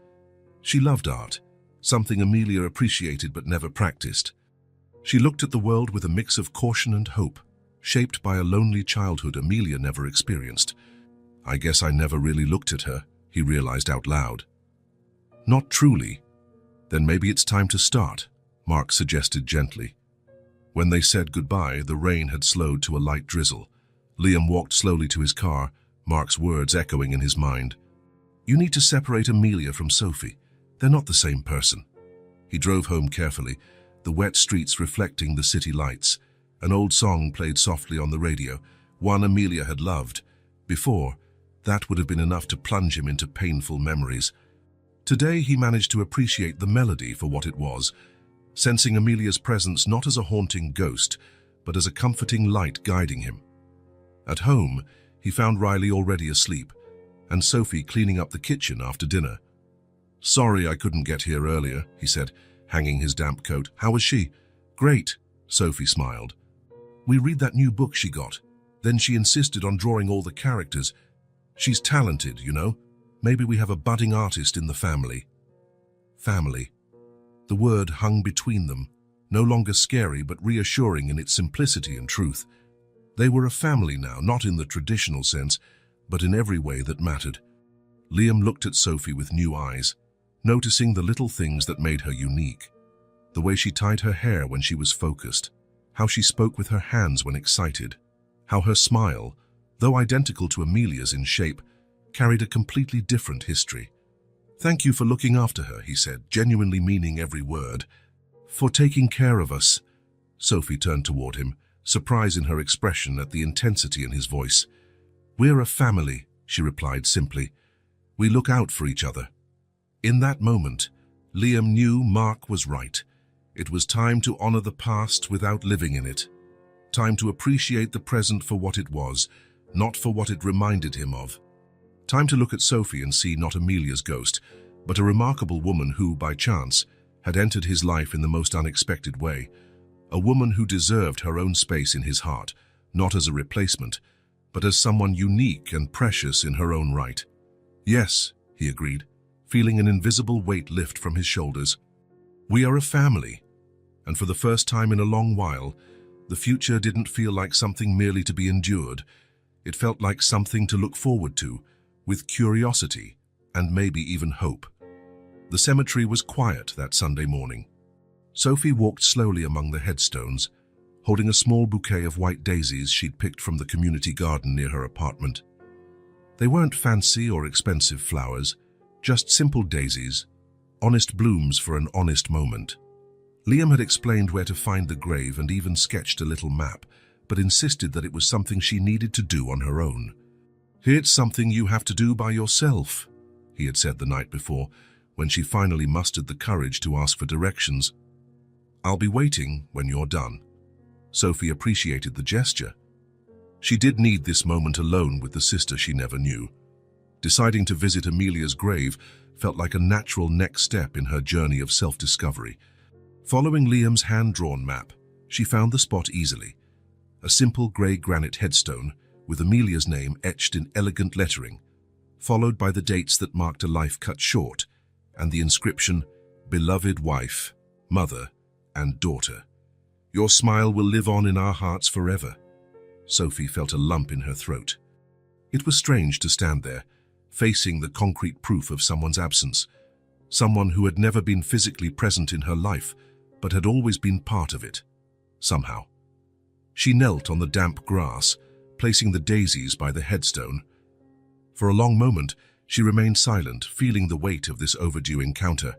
She loved art, something Amelia appreciated but never practiced. She looked at the world with a mix of caution and hope, shaped by a lonely childhood Amelia never experienced. I guess I never really looked at her, he realized out loud. Not truly. Then maybe it's time to start, Mark suggested gently. When they said goodbye, the rain had slowed to a light drizzle. Liam walked slowly to his car, Mark's words echoing in his mind. You need to separate Amelia from Sophie. They're not the same person. He drove home carefully, the wet streets reflecting the city lights. An old song played softly on the radio, one Amelia had loved. Before, that would have been enough to plunge him into painful memories. Today he managed to appreciate the melody for what it was, sensing Amelia's presence not as a haunting ghost, but as a comforting light guiding him. At home, he found Riley already asleep, and Sophie cleaning up the kitchen after dinner. Sorry I couldn't get here earlier, he said, hanging his damp coat. How was she? Great, Sophie smiled. We read that new book she got. Then she insisted on drawing all the characters. She's talented, you know. Maybe we have a budding artist in the family. Family. The word hung between them, no longer scary but reassuring in its simplicity and truth. They were a family now, not in the traditional sense, but in every way that mattered. Liam looked at Sophie with new eyes, noticing the little things that made her unique. The way she tied her hair when she was focused, how she spoke with her hands when excited, how her smile, though identical to Amelia's in shape, carried a completely different history. "Thank you for looking after her," he said, genuinely meaning every word. "For taking care of us." Sophie turned toward him, surprise in her expression at the intensity in his voice. "We're a family," she replied simply. "We look out for each other." In that moment, Liam knew Mark was right. It was time to honor the past without living in it. Time to appreciate the present for what it was, not for what it reminded him of. Time to look at Sophie and see not Amelia's ghost, but a remarkable woman who, by chance, had entered his life in the most unexpected way. A woman who deserved her own space in his heart, not as a replacement, but as someone unique and precious in her own right. "Yes," he agreed, feeling an invisible weight lift from his shoulders. "We are a family." And for the first time in a long while, the future didn't feel like something merely to be endured. It felt like something to look forward to, with curiosity and maybe even hope. The cemetery was quiet that Sunday morning. Sophie walked slowly among the headstones, holding a small bouquet of white daisies she'd picked from the community garden near her apartment. They weren't fancy or expensive flowers, just simple daisies, honest blooms for an honest moment. Liam had explained where to find the grave and even sketched a little map, but insisted that it was something she needed to do on her own. "It's something you have to do by yourself," he had said the night before, when she finally mustered the courage to ask for directions. "I'll be waiting when you're done." Sophie appreciated the gesture. She did need this moment alone with the sister she never knew. Deciding to visit Amelia's grave felt like a natural next step in her journey of self-discovery. Following Liam's hand-drawn map, she found the spot easily. A simple grey granite headstone with Amelia's name etched in elegant lettering, followed by the dates that marked a life cut short, and the inscription, "Beloved wife, mother, and daughter. Your smile will live on in our hearts forever." Sophie felt a lump in her throat. It was strange to stand there, facing the concrete proof of someone's absence, someone who had never been physically present in her life, but had always been part of it, somehow. She knelt on the damp grass, placing the daisies by the headstone. For a long moment, she remained silent, feeling the weight of this overdue encounter.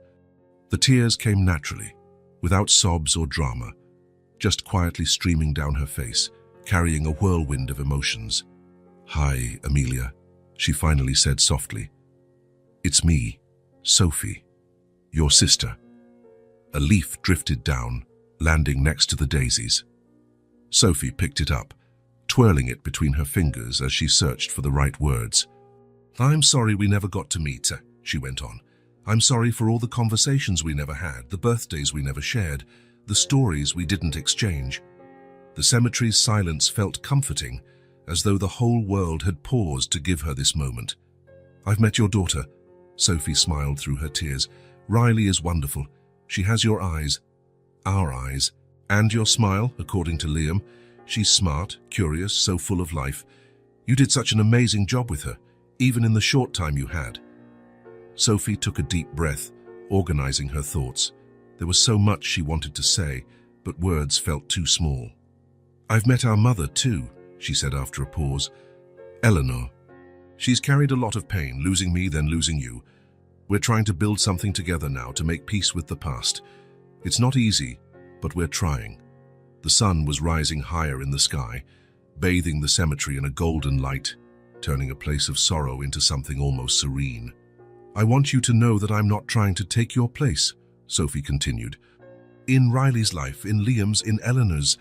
The tears came naturally, without sobs or drama, just quietly streaming down her face, carrying a whirlwind of emotions. "Hi, Amelia," she finally said softly. "It's me, Sophie, your sister." A leaf drifted down, landing next to the daisies. Sophie picked it up, twirling it between her fingers as she searched for the right words. "I'm sorry we never got to meet," she went on. "I'm sorry for all the conversations we never had, the birthdays we never shared, the stories we didn't exchange." The cemetery's silence felt comforting, as though the whole world had paused to give her this moment. "I've met your daughter," Sophie smiled through her tears. "Riley is wonderful. She has your eyes, our eyes, and your smile, according to Liam. She's smart, curious, so full of life. You did such an amazing job with her, even in the short time you had." Sophie took a deep breath, organizing her thoughts. There was so much she wanted to say, but words felt too small. "I've met our mother too," she said after a pause. "Eleanor. She's carried a lot of pain, losing me then losing you. We're trying to build something together now to make peace with the past. It's not easy, but we're trying." The sun was rising higher in the sky, bathing the cemetery in a golden light, turning a place of sorrow into something almost serene. "I want you to know that I'm not trying to take your place," Sophie continued. "In Riley's life, in Liam's, in Eleanor's,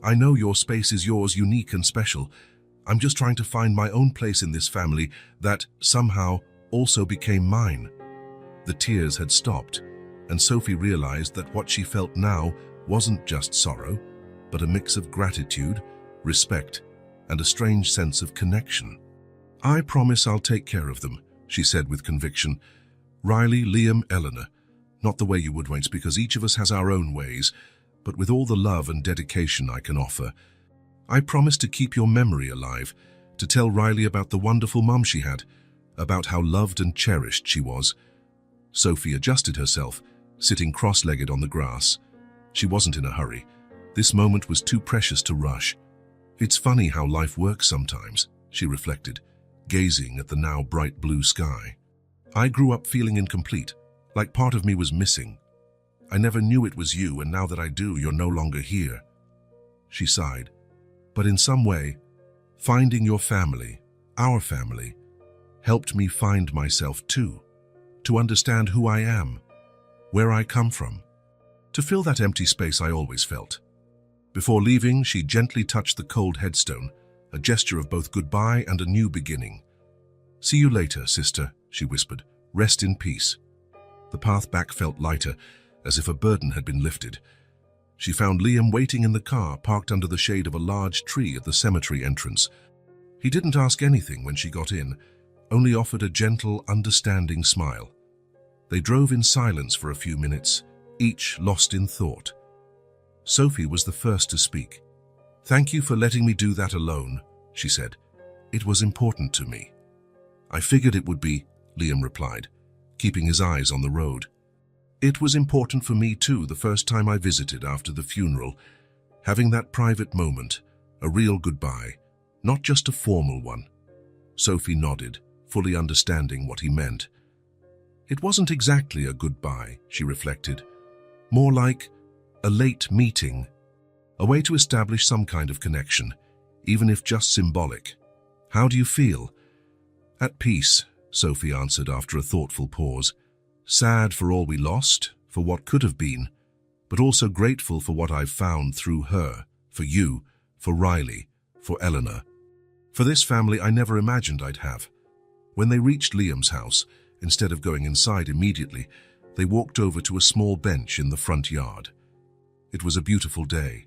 I know your space is yours, unique and special. I'm just trying to find my own place in this family that, somehow, also became mine." The tears had stopped, and Sophie realized that what she felt now wasn't just sorrow, but a mix of gratitude, respect, and a strange sense of connection. "I promise I'll take care of them," she said with conviction. "Riley, Liam, Eleanor. Not the way you would once, because each of us has our own ways, but with all the love and dedication I can offer. I promise to keep your memory alive, to tell Riley about the wonderful mum she had, about how loved and cherished she was." Sophie adjusted herself, sitting cross-legged on the grass. She wasn't in a hurry. This moment was too precious to rush. "It's funny how life works sometimes," she reflected, gazing at the now bright blue sky. I grew up feeling incomplete, like part of me was missing. I never knew it was you, and now that I do, you're no longer here. She sighed. But in some way, finding your family, our family, helped me find myself too, to understand who I am, where I come from, to fill that empty space I always felt. Before leaving, she gently touched the cold headstone, a gesture of both goodbye and a new beginning. "See you later, sister," she whispered. "Rest in peace." The path back felt lighter, as if a burden had been lifted. She found Liam waiting in the car, parked under the shade of a large tree at the cemetery entrance. He didn't ask anything when she got in, only offered a gentle, understanding smile. They drove in silence for a few minutes, each lost in thought. Sophie was the first to speak. "Thank you for letting me do that alone," she said. "It was important to me." "I figured it would be," Liam replied, keeping his eyes on the road. "It was important for me too, the first time I visited after the funeral, having that private moment, a real goodbye, not just a formal one." Sophie nodded, fully understanding what he meant. It wasn't exactly a goodbye, she reflected, more like a late meeting, a way to establish some kind of connection, even if just symbolic. "How do you feel?" "At peace," Sophie answered after a thoughtful pause. "Sad for all we lost, for what could have been, but also grateful for what I've found through her, for you, for Riley, for Eleanor, for this family I never imagined I'd have." When they reached Liam's house, instead of going inside immediately, they walked over to a small bench in the front yard. It was a beautiful day,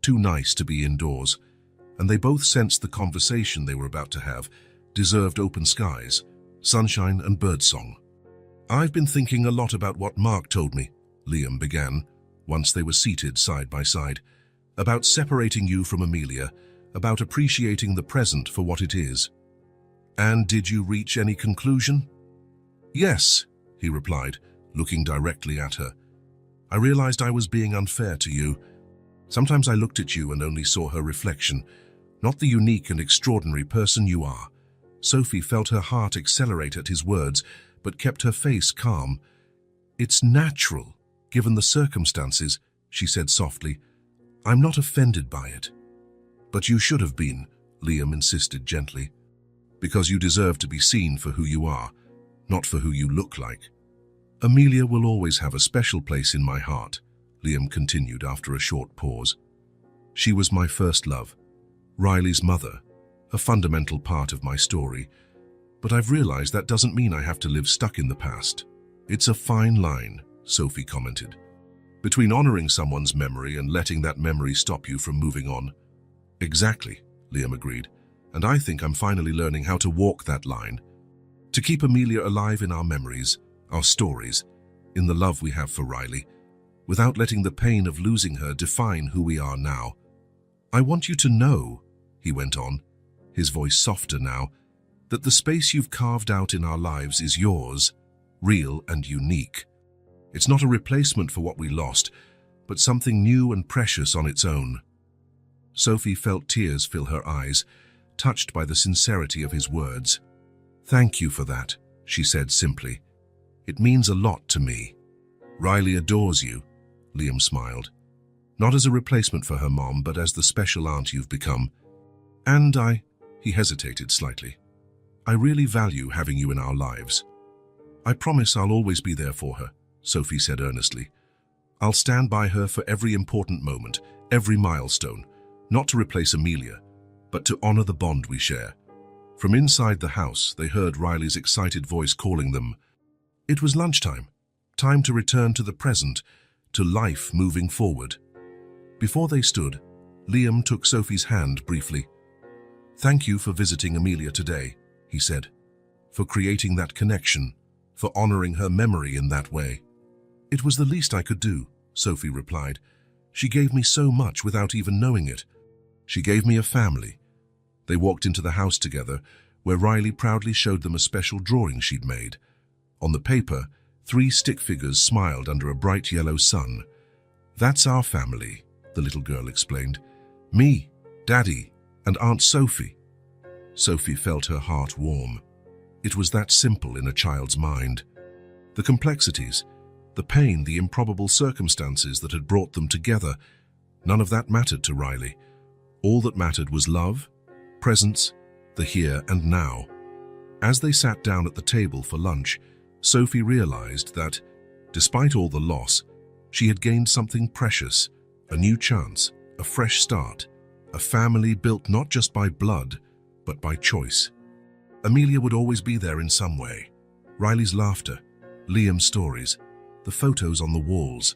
too nice to be indoors, and they both sensed the conversation they were about to have deserved open skies, sunshine and birdsong. "I've been thinking a lot about what Mark told me," Liam began, once they were seated side by side, "about separating you from Amelia, about appreciating the present for what it is." "And did you reach any conclusion?" "Yes," he replied, looking directly at her. "I realized I was being unfair to you. Sometimes I looked at you and only saw her reflection, not the unique and extraordinary person you are." Sophie felt her heart accelerate at his words, but kept her face calm. "It's natural, given the circumstances," she said softly. "I'm not offended by it." "But you should have been," Liam insisted gently, "because you deserve to be seen for who you are, not for who you look like." "Amelia will always have a special place in my heart," Liam continued after a short pause. "She was my first love, Riley's mother, a fundamental part of my story. But I've realized that doesn't mean I have to live stuck in the past." "It's a fine line," Sophie commented, "between honoring someone's memory and letting that memory stop you from moving on." "Exactly," Liam agreed, "and I think I'm finally learning how to walk that line, to keep Amelia alive in our memories, our stories, in the love we have for Riley, without letting the pain of losing her define who we are now. I want you to know," he went on, his voice softer now, "that the space you've carved out in our lives is yours, real and unique. It's not a replacement for what we lost, but something new and precious on its own." Sophie felt tears fill her eyes, touched by the sincerity of his words. "Thank you for that," she said simply. "It means a lot to me." "Riley adores you," Liam smiled. "Not as a replacement for her mom, but as the special aunt you've become. And he hesitated slightly. "I really value having you in our lives." "I promise I'll always be there for her," Sophie said earnestly. "I'll stand by her for every important moment, every milestone, not to replace Amelia, but to honor the bond we share." From inside the house, they heard Riley's excited voice calling them. It was lunchtime, time to return to the present, to life moving forward. Before they stood, Liam took Sophie's hand briefly. "Thank you for visiting Amelia today," he said, "for creating that connection, for honoring her memory in that way." "It was the least I could do," Sophie replied. "She gave me so much without even knowing it. She gave me a family." They walked into the house together, where Riley proudly showed them a special drawing she'd made. On the paper, 3 stick figures smiled under a bright yellow sun. "That's our family," the little girl explained. "Me, Daddy, and Aunt Sophie." Sophie felt her heart warm. It was that simple in a child's mind. The complexities, the pain, the improbable circumstances that had brought them together, none of that mattered to Riley. All that mattered was love, presence, the here and now. As they sat down at the table for lunch, Sophie realized that, despite all the loss, she had gained something precious, a new chance, a fresh start, a family built not just by blood, but by choice. Amelia would always be there in some way. Riley's laughter, Liam's stories, the photos on the walls.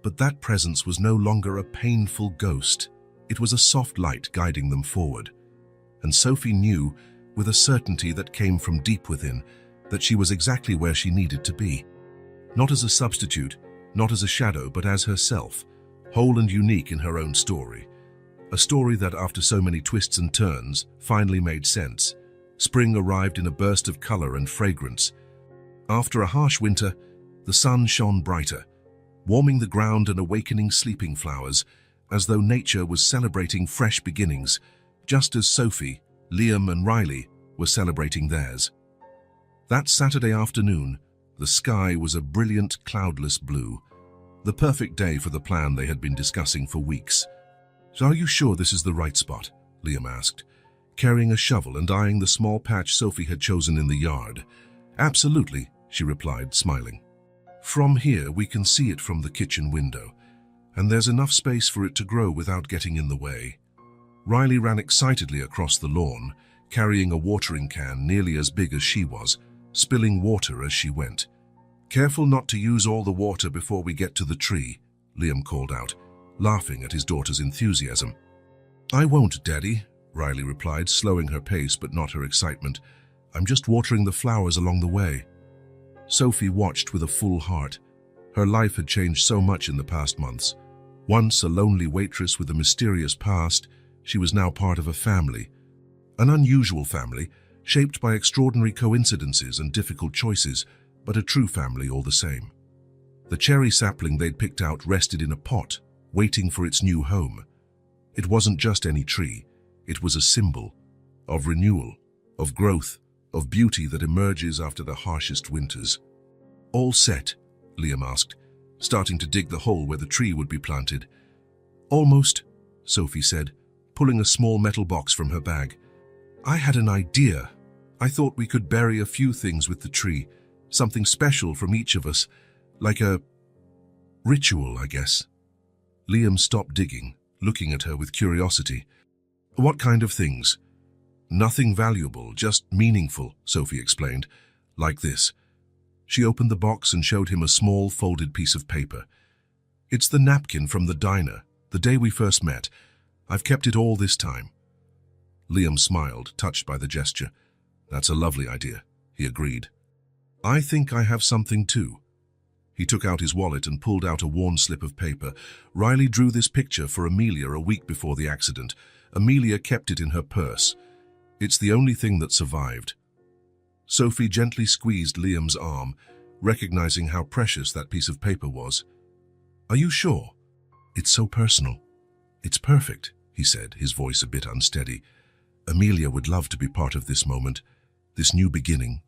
But that presence was no longer a painful ghost. It was a soft light guiding them forward. And Sophie knew, with a certainty that came from deep within, that she was exactly where she needed to be. Not as a substitute, not as a shadow, but as herself, whole and unique in her own story. A story that, after so many twists and turns, finally made sense. Spring arrived in a burst of color and fragrance. After a harsh winter, the sun shone brighter, warming the ground and awakening sleeping flowers, as though nature was celebrating fresh beginnings, just as Sophie, Liam and Riley were celebrating theirs. That Saturday afternoon, the sky was a brilliant, cloudless blue, the perfect day for the plan they had been discussing for weeks. "So are you sure this is the right spot?" Liam asked, carrying a shovel and eyeing the small patch Sophie had chosen in the yard. "Absolutely," she replied, smiling. "From here we can see it from the kitchen window, and there's enough space for it to grow without getting in the way." Riley ran excitedly across the lawn, carrying a watering can nearly as big as she was, spilling water as she went. "Careful not to use all the water before we get to the tree," Liam called out, laughing at his daughter's enthusiasm. "I won't, Daddy," Riley replied, slowing her pace but not her excitement. "I'm just watering the flowers along the way." Sophie watched with a full heart. Her life had changed so much in the past months. Once a lonely waitress with a mysterious past, she was now part of a family. An unusual family, shaped by extraordinary coincidences and difficult choices, but a true family all the same. The cherry sapling they'd picked out rested in a pot, waiting for its new home. It wasn't just any tree. It was a symbol of renewal, of growth, of beauty that emerges after the harshest winters. "All set?" Liam asked, starting to dig the hole where the tree would be planted. "Almost," Sophie said, pulling a small metal box from her bag. "I had an idea. I thought we could bury a few things with the tree, something special from each of us, like a ritual, I guess." Liam stopped digging, looking at her with curiosity. "What kind of things?" "Nothing valuable, just meaningful," Sophie explained. "Like this." She opened the box and showed him a small folded piece of paper. "It's the napkin from the diner, the day we first met. I've kept it all this time." Liam smiled, touched by the gesture. "That's a lovely idea," he agreed. "I think I have something too." He took out his wallet and pulled out a worn slip of paper. Riley drew this picture for Amelia a week before the accident. Amelia kept it in her purse. "It's the only thing that survived." Sophie gently squeezed Liam's arm, recognizing how precious that piece of paper was. "Are you sure?" "It's so personal." "It's perfect," he said, his voice a bit unsteady. "Amelia would love to be part of this moment, this new beginning."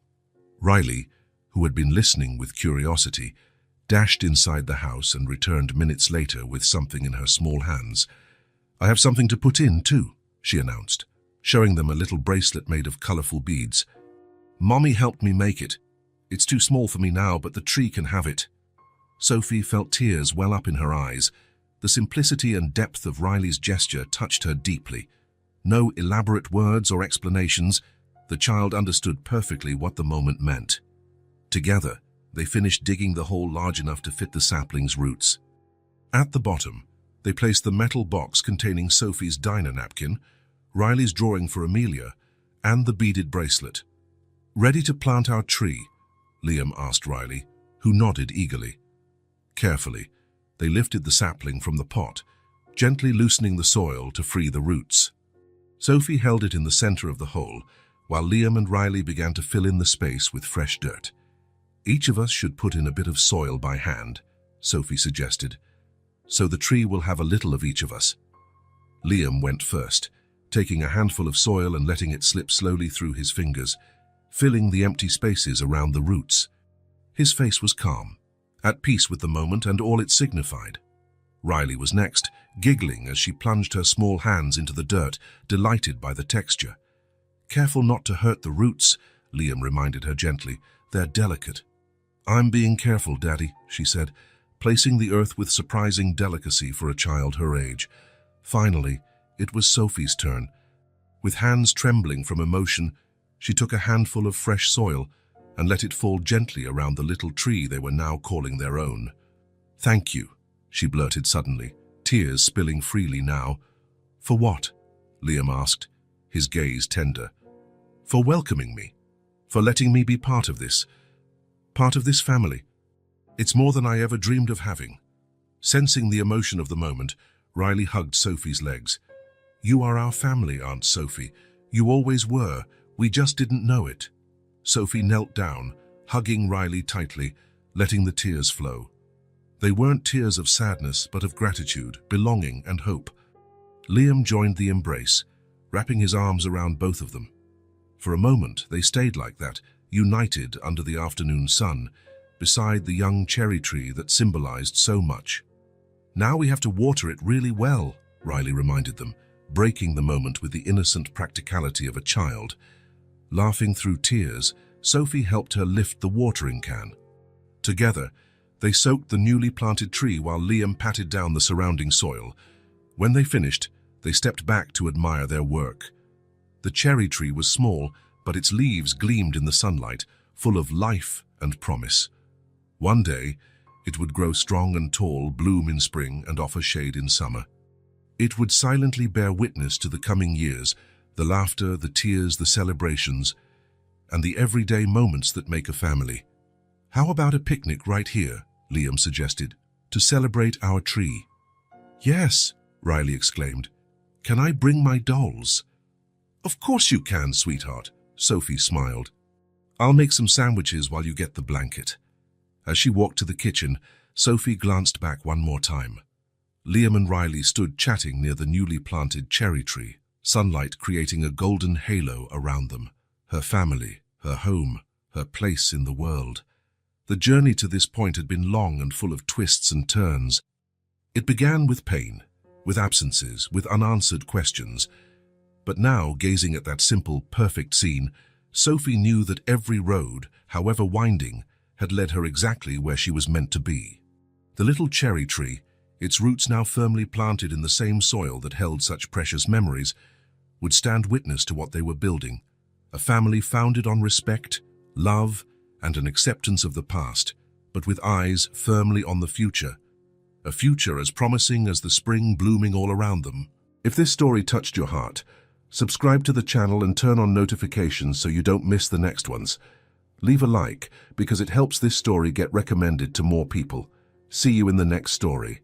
Riley, who had been listening with curiosity, dashed inside the house and returned minutes later with something in her small hands. "I have something to put in, too," she announced, showing them a little bracelet made of colorful beads. "Mommy helped me make it. It's too small for me now, but the tree can have it." Sophie felt tears well up in her eyes. The simplicity and depth of Riley's gesture touched her deeply. No elaborate words or explanations, the child understood perfectly what the moment meant. Together, they finished digging the hole large enough to fit the sapling's roots. At the bottom, they placed the metal box containing Sophie's diner napkin, Riley's drawing for Amelia, and the beaded bracelet. "Ready to plant our tree?" Liam asked Riley, who nodded eagerly. Carefully, they lifted the sapling from the pot, gently loosening the soil to free the roots. Sophie held it in the center of the hole, while Liam and Riley began to fill in the space with fresh dirt. "Each of us should put in a bit of soil by hand," Sophie suggested, "so the tree will have a little of each of us." Liam went first, taking a handful of soil and letting it slip slowly through his fingers, filling the empty spaces around the roots. His face was calm, at peace with the moment and all it signified. Riley was next, giggling as she plunged her small hands into the dirt, delighted by the texture. "Careful not to hurt the roots," Liam reminded her gently. "They're delicate." "I'm being careful, Daddy," she said, placing the earth with surprising delicacy for a child her age. Finally, it was Sophie's turn. With hands trembling from emotion, she took a handful of fresh soil and let it fall gently around the little tree they were now calling their own. "Thank you," she blurted suddenly, tears spilling freely now. "For what?" Liam asked, his gaze tender. "For welcoming me. For letting me be part of this family. It's more than I ever dreamed of having." Sensing the emotion of the moment, Riley hugged Sophie's legs. "You are our family, Aunt Sophie. You always were. We just didn't know it." Sophie knelt down, hugging Riley tightly, letting the tears flow. They weren't tears of sadness, but of gratitude, belonging, and hope. Liam joined the embrace, wrapping his arms around both of them. For a moment, they stayed like that, united under the afternoon sun, beside the young cherry tree that symbolized so much. "Now we have to water it really well," Riley reminded them, breaking the moment with the innocent practicality of a child. Laughing through tears, Sophie helped her lift the watering can. Together, they soaked the newly planted tree while Liam patted down the surrounding soil. When they finished, they stepped back to admire their work. The cherry tree was small, but its leaves gleamed in the sunlight, full of life and promise. One day, it would grow strong and tall, bloom in spring, and offer shade in summer. It would silently bear witness to the coming years, the laughter, the tears, the celebrations, and the everyday moments that make a family. "How about a picnic right here?" Liam suggested, "to celebrate our tree." "Yes," Riley exclaimed. "Can I bring my dolls?" "Of course you can, sweetheart," Sophie smiled. "I'll make some sandwiches while you get the blanket." As she walked to the kitchen, Sophie glanced back one more time. Liam and Riley stood chatting near the newly planted cherry tree, sunlight creating a golden halo around them. Her family, her home, her place in the world. The journey to this point had been long and full of twists and turns. It began with pain, with absences, with unanswered questions. But now, gazing at that simple, perfect scene, Sophie knew that every road, however winding, had led her exactly where she was meant to be. The little cherry tree, its roots now firmly planted in the same soil that held such precious memories, would stand witness to what they were building, a family founded on respect, love, and an acceptance of the past, but with eyes firmly on the future, a future as promising as the spring blooming all around them. If this story touched your heart, subscribe to the channel and turn on notifications so you don't miss the next ones. Leave a like because it helps this story get recommended to more people. See you in the next story.